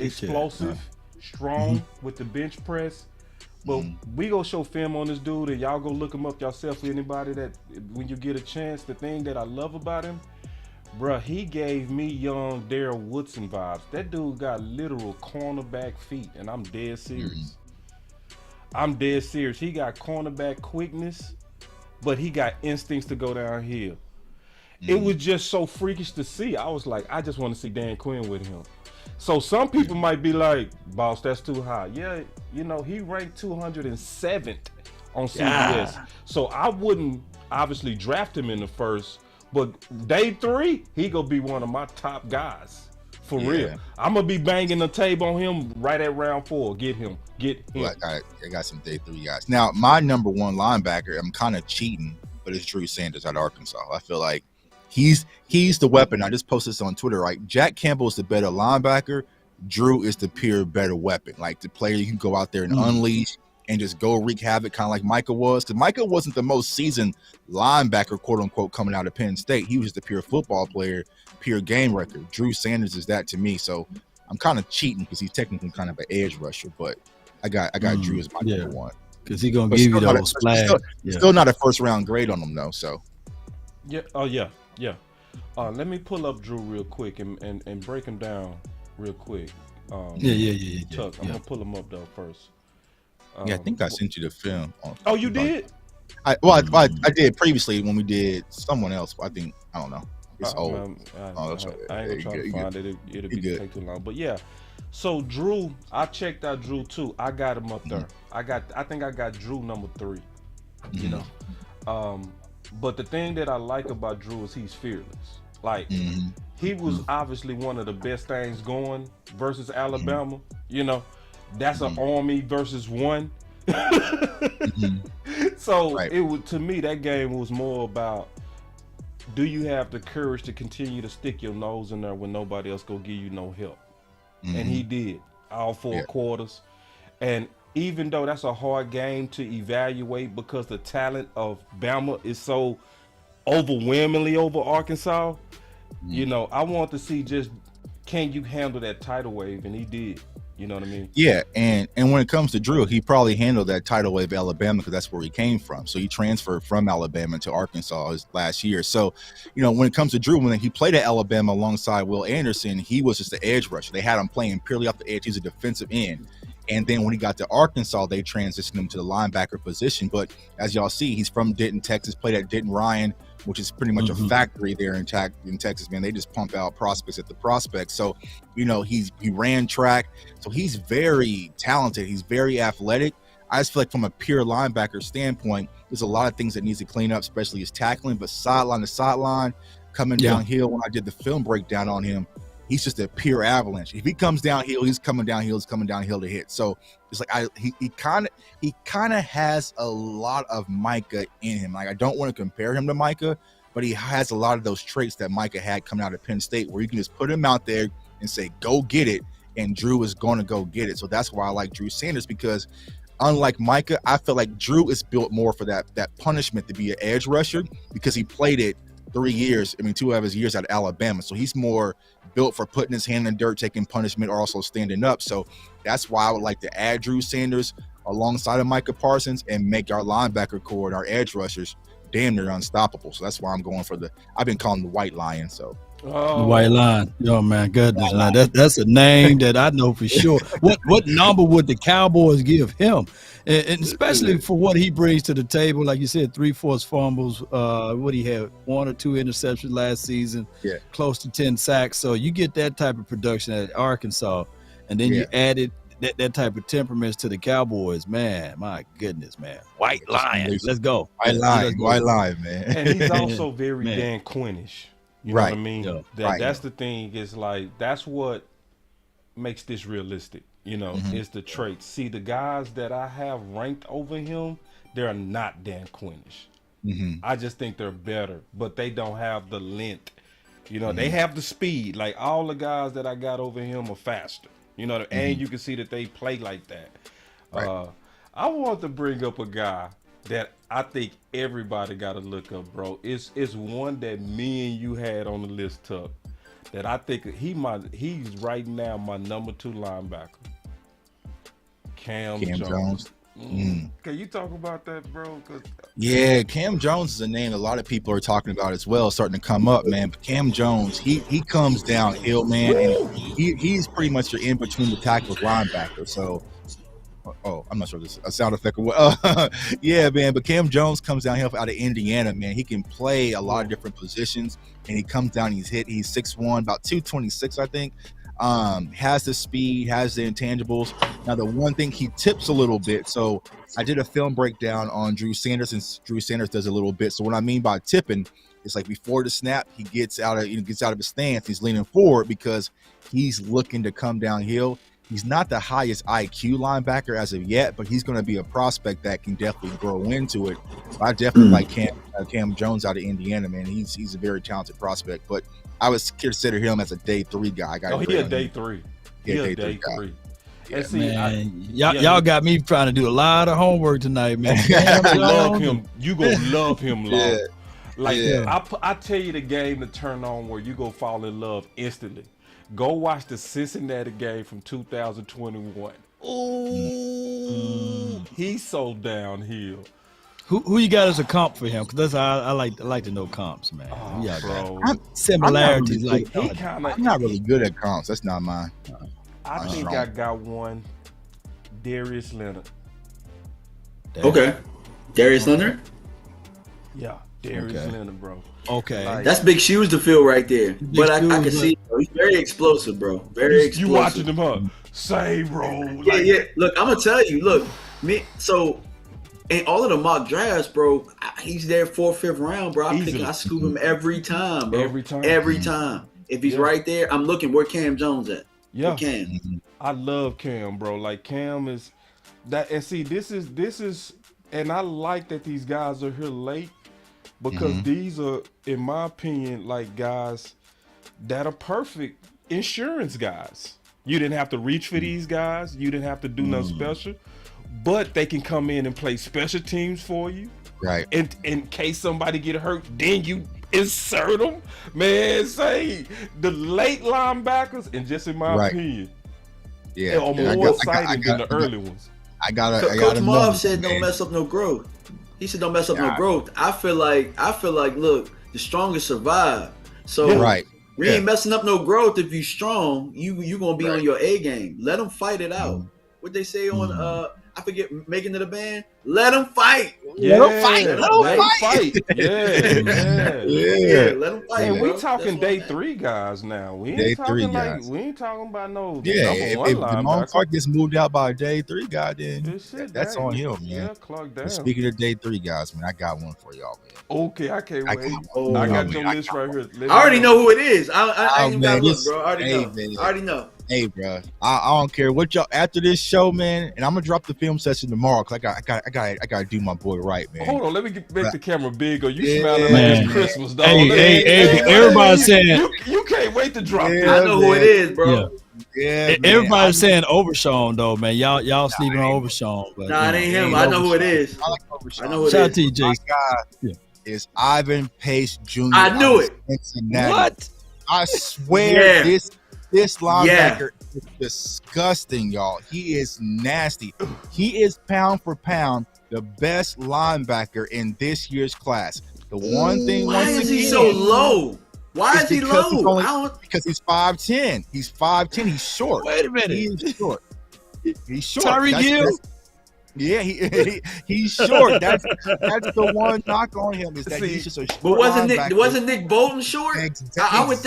Explosive, strong with the bench press. But we go show film on this dude, and y'all go look him up yourself. For anybody that, when you get a chance, the thing that I love about him, bruh, he gave me young Darrell Woodson vibes. That dude got literal cornerback feet, and I'm dead serious. I'm dead serious. He got cornerback quickness, but he got instincts to go downhill. It was just so freakish to see. I was like, I just want to see Dan Quinn with him. So some people might be like, boss, that's too high. Yeah, you know, he ranked 207th on CBS. Yeah. So I wouldn't obviously draft him in the first, but day 3, he gonna be one of my top guys. For real. I'm gonna be banging the table on him right at round 4. Get him. I got some day 3 guys. Now, my number one linebacker, I'm kind of cheating, but it's Drew Sanders out of Arkansas. I feel like he's the weapon. I just posted this on Twitter, right? Jack Campbell is the better linebacker. Drew is the pure better weapon, like the player you can go out there and unleash and just go wreak havoc, kind of like Micah was. Because Micah wasn't the most seasoned linebacker, quote unquote, coming out of Penn State. He was just a pure football player, pure game record. Drew Sanders is that to me. So I'm kind of cheating because he's technically kind of an edge rusher, but I got Drew as my number one. Because he's gonna give you those splash. Still not a first round grade on him though. So yeah, let me pull up Drew real quick and break him down real quick. Chuck, I'm gonna pull him up though first. I think I sent you the film. Oh, you did? I did previously when we did someone else. I don't know. It's old. I ain't gonna try to find it. It'll take too long. But yeah, so Drew, I checked out Drew too. I got him up there. I think I got Drew number 3. You know, but the thing that I like about Drew is he's fearless. Like he was obviously one of the best things going versus Alabama. You know, that's an Army versus 1. So it would, to me, that game was more about, do you have the courage to continue to stick your nose in there when nobody else go give you no help? And he did all 4 quarters. And even though that's a hard game to evaluate because the talent of Bama is so overwhelmingly over Arkansas, you know, I want to see just, can you handle that tidal wave? And he did. You know what I mean? Yeah, and when it comes to Drew, he probably handled that tidal wave of Alabama because that's where he came from. So he transferred from Alabama to Arkansas his last year. So, you know, when it comes to Drew, when he played at Alabama alongside Will Anderson, he was just an edge rusher. They had him playing purely off the edge. He's a defensive end. And then when he got to Arkansas, they transitioned him to the linebacker position. But as y'all see, he's from Denton, Texas, played at Denton Ryan, which is pretty much a factory there in Texas, man. They just pump out prospects at the prospects. So, you know, he ran track. So he's very talented. He's very athletic. I just feel like from a pure linebacker standpoint, there's a lot of things that needs to clean up, especially his tackling. But sideline to sideline, coming downhill, when I did the film breakdown on him, he's just a pure avalanche. If he comes downhill, he's coming downhill. He's coming downhill to hit. So it's like he kind of has a lot of Micah in him. Like, I don't want to compare him to Micah, but he has a lot of those traits that Micah had coming out of Penn State, where you can just put him out there and say, "Go get it," and Drew is going to go get it. So that's why I like Drew Sanders, because unlike Micah, I feel like Drew is built more for that punishment to be an edge rusher, because he played it 3 years. I mean, 2 of his years at Alabama. So he's more built for putting his hand in the dirt, taking punishment, or also standing up. So that's why I would like to add Drew Sanders alongside of Micah Parsons and make our linebacker core and our edge rushers damn near unstoppable. So that's why I'm going for I've been calling the White Lion. So the White Lion. Oh man, goodness, man. That's a name that I know for sure. What number would the Cowboys give him? And especially for what he brings to the table, like you said, 3 forced fumbles. What he had, 1 or 2 interceptions last season, close to 10 sacks. So you get that type of production at Arkansas, and then you added that type of temperaments to the Cowboys. Man, my goodness, man. White Lion. Let's go. White Lion, man. And he's also very Dan Quinn-ish. You know what I mean? Yeah. That's the thing. Is like, that's what makes this realistic. You know, it's the traits. See, the guys that I have ranked over him, they're not Dan Quinn-ish. I just think they're better, but they don't have the length. You know, they have the speed. Like, all the guys that I got over him are faster. You know, and you can see that they play like that. Right. I want to bring up a guy that I think everybody got to look up, bro. It's one that me and you had on the list, Tuck, that I think he's right now my number 2 linebacker. Cam Jones. Can you talk about that, bro? Yeah, Cam Jones is a name a lot of people are talking about as well, starting to come up, man. But Cam Jones, he comes downhill, man, and he's pretty much your in between the tackles linebacker. So, I'm not sure this is a sound effect or what. Yeah, man. But Cam Jones comes downhill out of Indiana, man. He can play a lot of different positions, and he comes down. He's 6'1", about 226, I think. Has the speed, has the intangibles. Now, the one thing, he tips a little bit. So I did a film breakdown on Drew Sanders, and Drew Sanders does a little bit. So what I mean by tipping, it's like before the snap, he gets out of his stance. He's leaning forward because he's looking to come downhill. He's not the highest IQ linebacker as of yet, but he's going to be a prospect that can definitely grow into it. I definitely like Cam Jones out of Indiana, man. He's a very talented prospect, but I would consider him as a day 3 guy. He a day 3. Yeah, He a day 3. Yeah, and see, man, y'all got me trying to do a lot of homework tonight, man. Love him. You gonna love him, long. I tell you the game to turn on where you go fall in love instantly. Go watch the Cincinnati game from 2021. Ooh, he's so downhill. Who you got as a comp for him? Because I like to know comps, man. Oh, bro. Similarities. I'm not really good at comps. That's not mine. I think I got one. Darius Leonard. Okay. Darius Leonard? Yeah, Darius Leonard, bro. Okay. That's big shoes to fill right there. But I can see, he's very explosive, bro. Very explosive. You watching him, huh? Same, bro. Yeah. Look, I'm going to tell you. Look, in all of the mock drafts, bro, he's there 4th, 5th round, bro. I scoop him every time, bro. Every time. If he's right there, I'm looking where Cam Jones at. Yeah. Cam. I love Cam, bro. Like, Cam is that, and see, this is, and I like that these guys are here late because these are, in my opinion, like guys that are perfect insurance guys. You didn't have to reach for these guys. You didn't have to do nothing special, but they can come in and play special teams for you. Right. And in case somebody get hurt, then you insert them. Man, say the late linebackers, and just in my opinion, are more exciting than the early ones. Coach Marv said don't mess up no growth. He said don't mess up no growth. I feel like, look, the strongest survive. So we ain't messing up no growth. If you strong, you gonna be on your A game. Let them fight it out. What they say on I forget, Making It a Band. Let them fight. Yeah, let them fight. Let them fight. Yeah. Let them fight. And we talking day 3 guys now. We ain't talking like we ain't talking about no. If Damone Clark gets moved out by a day 3 guy, then that's on him, man. Yeah, Clark down. Speaking of day 3 guys, man, I got one for y'all, man. Okay, I can't wait. I got your list right here. I already know who it is. I ain't even got to look, bro. I already know. Hey, bro, I don't care what y'all after this show, man. And I'm gonna drop the film session tomorrow because I gotta do my boy right, man. Hold on, let me make the camera big. Or you smiling like it's Christmas, dog. Hey, everybody's saying you can't wait to drop. I know who it is, bro. Yeah, everybody's saying Overshawn though, man. Y'all sleeping on Overshawn, but nah, it ain't him. I know who it is. I like Overshawn. I know who it is. Shout out to you, Jason. My guy is Ivan Pace Jr. I knew it. Cincinnati. What? I swear this linebacker is disgusting, y'all. He is nasty. He is pound for pound the best linebacker in this year's class. The one thing, why is he so low? Why is he low? Because he's 5'10". He's 5'10". He's short. Wait a minute. He's short. He's short. Tyreek Hill. Yeah, he's short. That's the one knock on him is that he's just a short. But wasn't Nick Bolton short? I would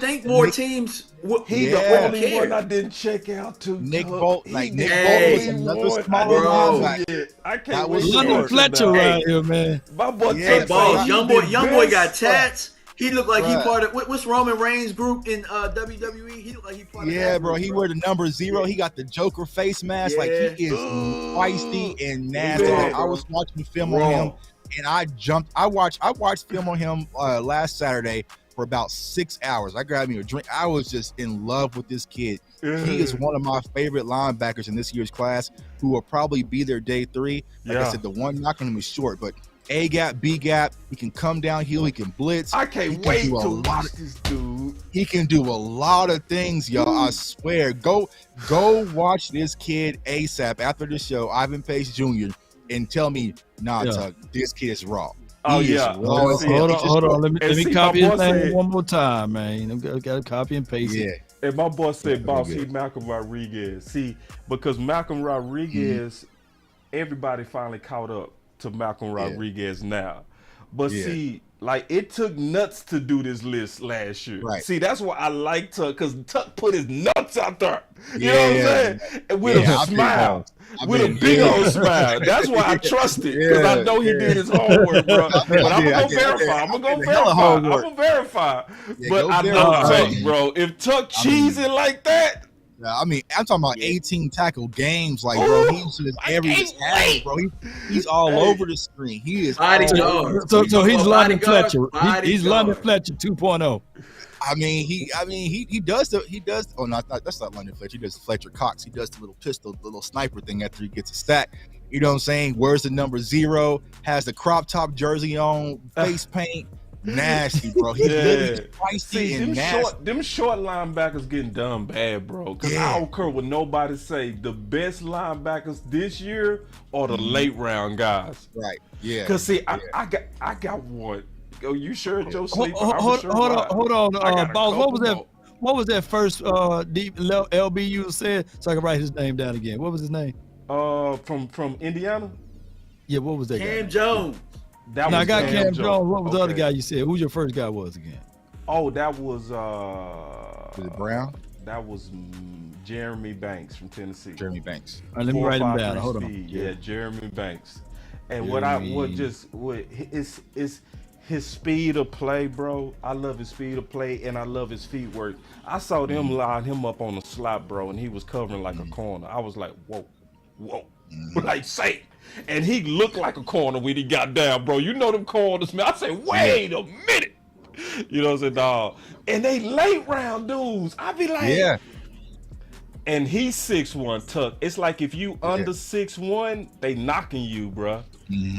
think more teams. He the only one I didn't check out to. Nick Bolton, Nick Bolton was another smaller linebacker. I can't wait. London Fletcher right here, man. My boy, young boy got tats. He looked like he part of what's Roman Reigns' group in WWE. He looked like he part of that bro. Group, he wear the number 0. He got the Joker face mask. Like he is feisty and nasty. I was watching film on him, and I watched film on him last Saturday for about 6 hours. I grabbed me a drink. I was just in love with this kid. He is one of my favorite linebackers in this year's class, who will probably be there day 3. Like I said, the one knocking him is short, but A gap, B gap. He can come downhill. He can blitz. I can't wait to watch this dude. He can do a lot of things, y'all. I swear. Go watch this kid ASAP after the show, Ivan Pace Jr., and tell me, Tuck, this kid is raw. Hold on. Let me copy his name one more time, man. Got to copy and paste it. And my boss said, boss, he Malcolm Rodriguez. See, because Malcolm Rodriguez, everybody finally caught up to Malcolm Rodriguez now. But see, like, it took nuts to do this list last year. Right. See, that's why I like Tuck, because Tuck put his nuts out there. You know what I'm saying? And with a smile. With a big old smile. That's why I trust it, because I know he did his homework, bro. But I'm going to go verify. But I know Tuck, bro. If Tuck cheesing like that, I mean, I'm talking about 18 tackle games, like, bro. He's just every tackle, bro. He's all over the screen. He is. So he's London Fletcher. He's London Fletcher 2.0. I mean, he does. Oh, no, that's not London Fletcher. He does Fletcher Cox. He does the little pistol, the little sniper thing after he gets a sack. You know what I'm saying? Wears the number 0, has the crop top jersey on, face paint. Nasty, bro. He's literally feisty and nasty. Them short linebackers getting done bad, bro. Because I don't care what nobody say. The best linebackers this year are the late round guys. Right. Yeah. Because see, I got one. Oh, you sure Joe sleep? Hold on, boss. What was that first deep LBU said? So I can write his name down again. What was his name? From Indiana. Yeah, was that? Cam Jones. I got Cam Jones. What was the other guy you said? Who's your first guy was again? Oh, that was Was it Brown? That was Jeremy Banks from Tennessee. Jeremy Banks. All right, let me write him down. Hold on. Yeah, Jeremy Banks. And is his speed of play, bro. I love his speed of play, and I love his feet work. I saw them line him up on the slot, bro, and he was covering like a corner. I was like, whoa, like say. And he looked like a corner when he got down, bro. You know them corners, man. I said, wait a minute. You know what I'm saying, dog? And they late round dudes. I be like, And he's 6'1", Tuck. It's like if you under 6'1", they knocking you, bro.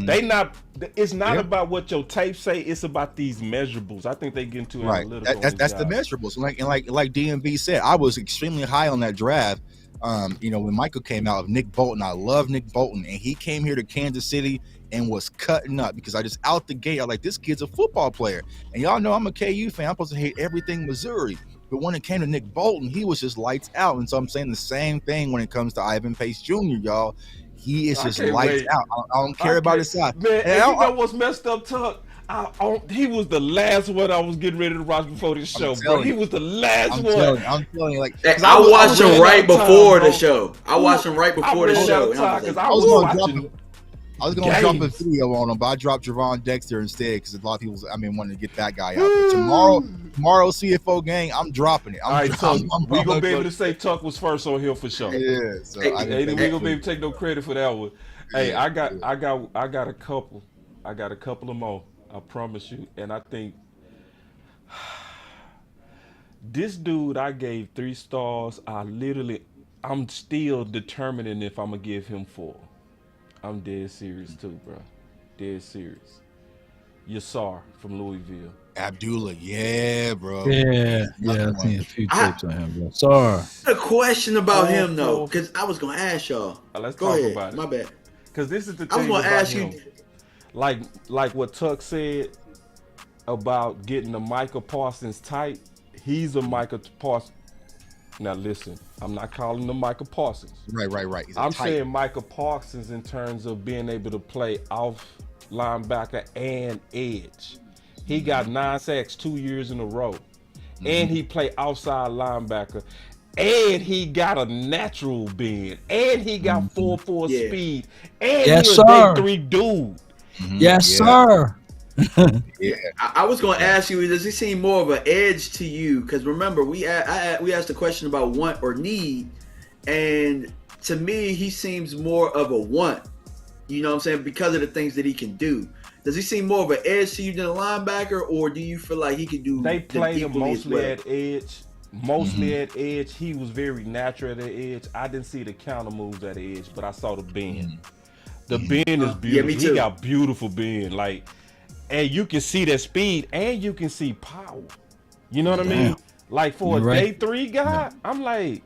They not. It's not about what your tape say. It's about these measurables. I think they get into analytical. That's the measurables. Like DMV said, I was extremely high on that draft. When Michael came out of Nick Bolton, I love Nick Bolton, and he came here to Kansas City and was cutting up because I just out the gate, I like, this kid's a football player. And y'all know I'm a KU fan. I'm supposed to hate everything Missouri. But when it came to Nick Bolton, he was just lights out. And so I'm saying the same thing when it comes to Ivan Pace Jr., y'all. He is just lights out. I don't care about his size. Man, and you know what's messed up, Tuck? He was the last one I was getting ready to watch before this show, bro. He was the last one. I'm telling you, like, I watched him right before the show. I watched him right before the show. I was going to drop a video on him, but I dropped Javon Dexter instead because a lot of people, wanted to get that guy out. But tomorrow CFO gang, I'm dropping it. We're going to be able to say Tuck was first on here for sure. Yeah. So we're going to be able to take no credit for that one. Hey, I got a couple. I got a couple of more. I promise you. And I think this dude, I gave 3 stars. I'm still determining if I'm going to give him 4. I'm dead serious too, bro. Dead serious. Yassar from Louisville. Abdullah, yeah, bro. Yeah, I've seen a few tapes on him, bro. Sorry. A question about him though, because I was gonna ask y'all. Let's Go talk ahead. about it. My bad. Because this is the thing. I was gonna about ask him. you, like what Tuck said about getting the Micah Parsons type. He's a Micah Parsons. Now listen, I'm not calling him Micah Parsons. Right. I'm saying Micah Parsons in terms of being able to play off linebacker and edge. He got 9 sacks 2 years in a row. And he played outside linebacker. And he got a natural bend. And he got 4.4 speed. And he's a day 3 dude. Yes, sir. I was going to ask you, does he seem more of an edge to you? Because remember, we asked a question about want or need, and to me, he seems more of a want. You know what I'm saying? Because of the things that he can do. Does he seem more of an edge to you than a linebacker, or do you feel like he can do? They play him mostly at edge. At edge. He was very natural at the edge. I didn't see the counter moves at the edge, but I saw the bend. The bend is beautiful. Yeah, me too. He got beautiful bend. Like, and you can see that speed and you can see power. You know what I mean? Like for a day 3 guy, I'm like,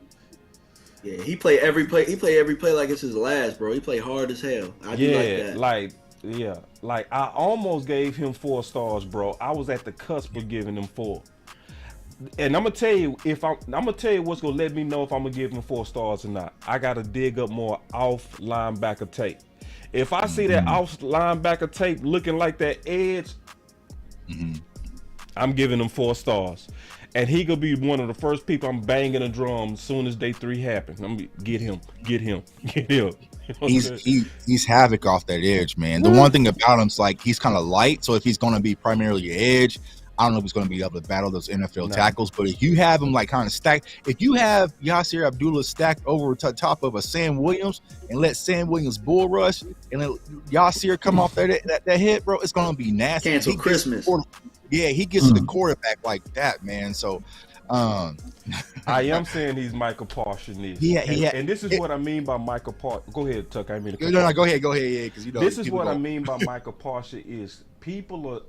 yeah, he play every play. He play every play like it's his last, bro. He play hard as hell. I do like that. Like I almost gave him 4 stars, bro. I was at the cusp of giving him 4. And I'm gonna tell you what's gonna let me know if I'm gonna give him 4 stars or not. I gotta dig up more off linebacker tape. If I see that off linebacker tape looking like that edge, I'm giving him 4 stars. And he gonna be one of the first people I'm banging a drum as soon as day 3 happens. I'm gonna get him. You know he's havoc off that edge, man. The one thing about him is like he's kind of light, so if he's gonna be primarily edge, I don't know if he's going to be able to battle those NFL tackles, but if you have him like kind of stacked, if you have Yasir Abdullah stacked over top of a Sam Williams and let Sam Williams bull rush and let Yasir come off that hit, bro, it's going to be nasty. Cancel Christmas. He gets to the quarterback like that, man. So, I am saying he's Michael Parsons. And this is what I mean by Michael Parsons. Go ahead, Tuck. I mean, no, go ahead, yeah, because this is what I mean by Michael Parsons is people are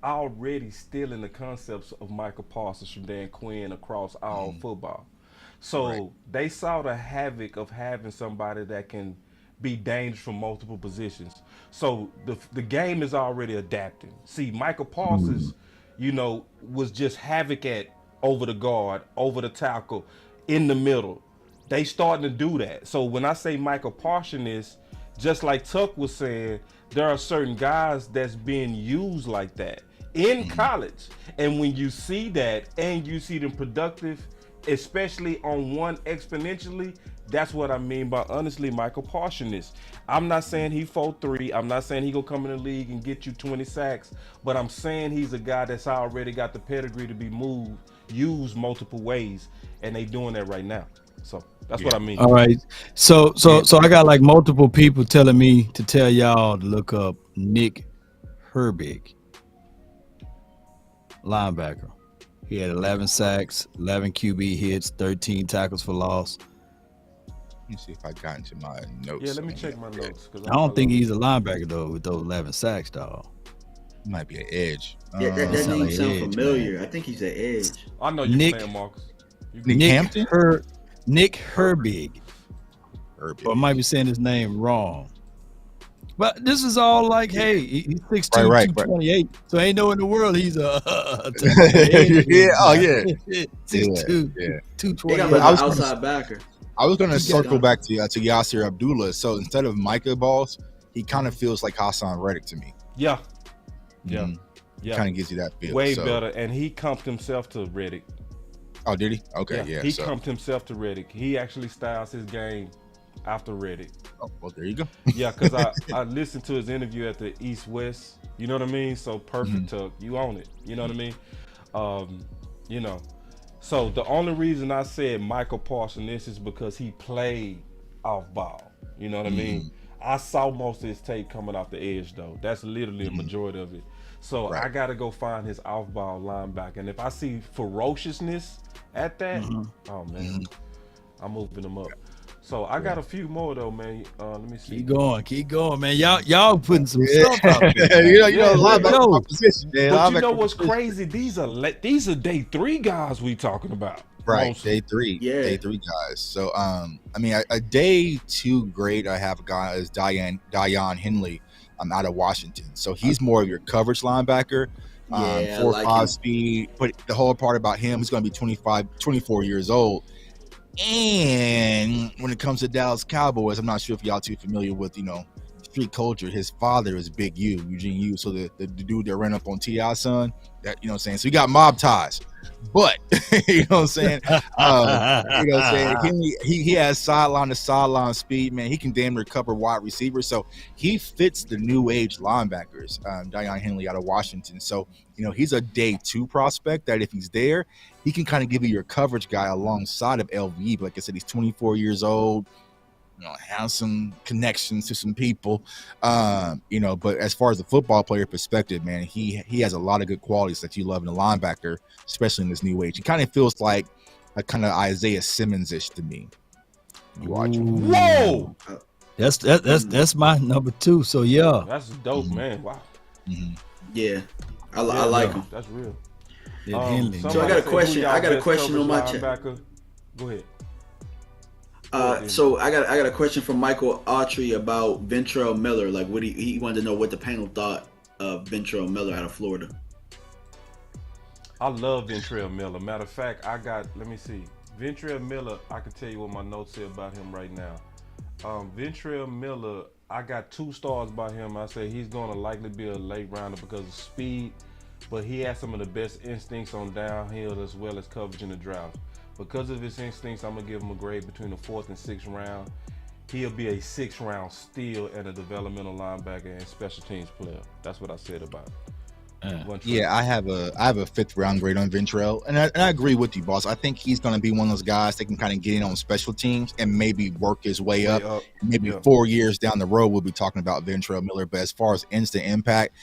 already stealing the concepts of Michael Parsons from Dan Quinn across all football. So they saw the havoc of having somebody that can be dangerous from multiple positions. So the game is already adapting. See, Michael Parsons, was just havoc at over the guard, over the tackle, in the middle. They starting to do that. So when I say Michael Parsons is, just like Tuck was saying, there are certain guys that's being used like that in college. And when you see that and you see them productive, especially on one exponentially, that's what I mean by honestly Michael Parsons. I'm not saying he 4'3". I'm not saying he gonna come in the league and get you 20 sacks, but I'm saying he's a guy that's already got the pedigree to be used multiple ways, and they doing that right now. So that's what I mean. All right. So I got like multiple people telling me to tell y'all to look up Nick Herbig, linebacker. He had 11 sacks, 11 QB hits, 13 tackles for loss. Let me see if I got into my notes. Yeah, let me check my notes. I don't think he's a linebacker though with those 11 sacks, dog. He might be an edge. Yeah, that name like sounds familiar. Man. I think he's an edge. I know you're playing, Marcus. Nick Hampton? Nick Herbig. Or I might be saying his name wrong. But this is all like, hey, he's 6'2", 228. So ain't no in the world he's a 6'2", 228. Outside backer. I was going to circle back to Yasir Abdullah. So instead of Micah Boss, he kind of feels like Hassan Reddick to me. Yeah. Kind of gives you that feel. Way better. And he comped himself to Reddick. Oh, did he? Okay, yeah. He comped himself to Reddick. He actually styles his game after Reddick. Oh, well, there you go. Yeah, because I listened to his interview at the East West. You know what I mean? So perfect, Tuck. You own it. You know what I mean? So the only reason I said Michael Parsons is because he played off ball. You know what I mean? I saw most of his tape coming off the edge, though. That's literally a majority of it. So I got to go find his off-ball linebacker. And if I see ferociousness at that, oh, man, I'm moving him up. So I got a few more, though, man. Let me see. Keep going, man. Y'all putting some stuff out there. linebacker position, man. But you know what's crazy? These are day 3 guys we talking about. Right, mostly. day 3. Yeah. Day 3 guys. So, I mean, a day 2 grade, I have a guy is Dion Henley. I'm out of Washington. So he's more of your coverage linebacker. 4.5 speed. But the whole part about him, he's going to be 24 years old. And when it comes to Dallas Cowboys, I'm not sure if y'all too familiar with, street culture. His father is Big U, Eugene U. So the dude that ran up on T.I.'s son, that, you know what I'm saying? So he got mob ties. But, you know what I'm saying? He has sideline to sideline speed, man. He can damn near cover wide receiver. So he fits the new age linebackers, Dion Henley out of Washington. So, he's a day 2 prospect that if he's there, he can kind of give you your coverage guy alongside of LVE. But like I said, he's 24 years old, have some connections to some people, but as far as the football player perspective, man, he has a lot of good qualities that you love in a linebacker, especially in this new age. He kind of feels like a kind of Isaiah Simmons-ish to me. You watch him. Whoa! That's my number 2. So yeah. That's dope, man. Wow. Yeah. I like him. That's real. So I got a question. I got a question on my chat. Go ahead. So I got a question from Michael Autry about Ventrell Miller. Like, what he wanted to know what the panel thought of Ventrell Miller out of Florida. I love Ventrell Miller. Matter of fact, let me see. Ventrell Miller, I can tell you what my notes say about him right now. Ventrell Miller, I got 2 stars by him. I say he's going to likely be a late rounder because of speed, but he has some of the best instincts on downhill as well as coverage in the draft. Because of his instincts, I'm going to give him a grade between the 4th and 6th round. He'll be a 6th round steal and a developmental linebacker and special teams player. That's what I said about him. Yeah, I have a fifth round grade on Ventrell, and I agree with you, boss. I think he's going to be one of those guys that can kind of get in on special teams and maybe work his way up. Maybe 4 years down the road, we'll be talking about Ventrell Miller. But as far as instant impact,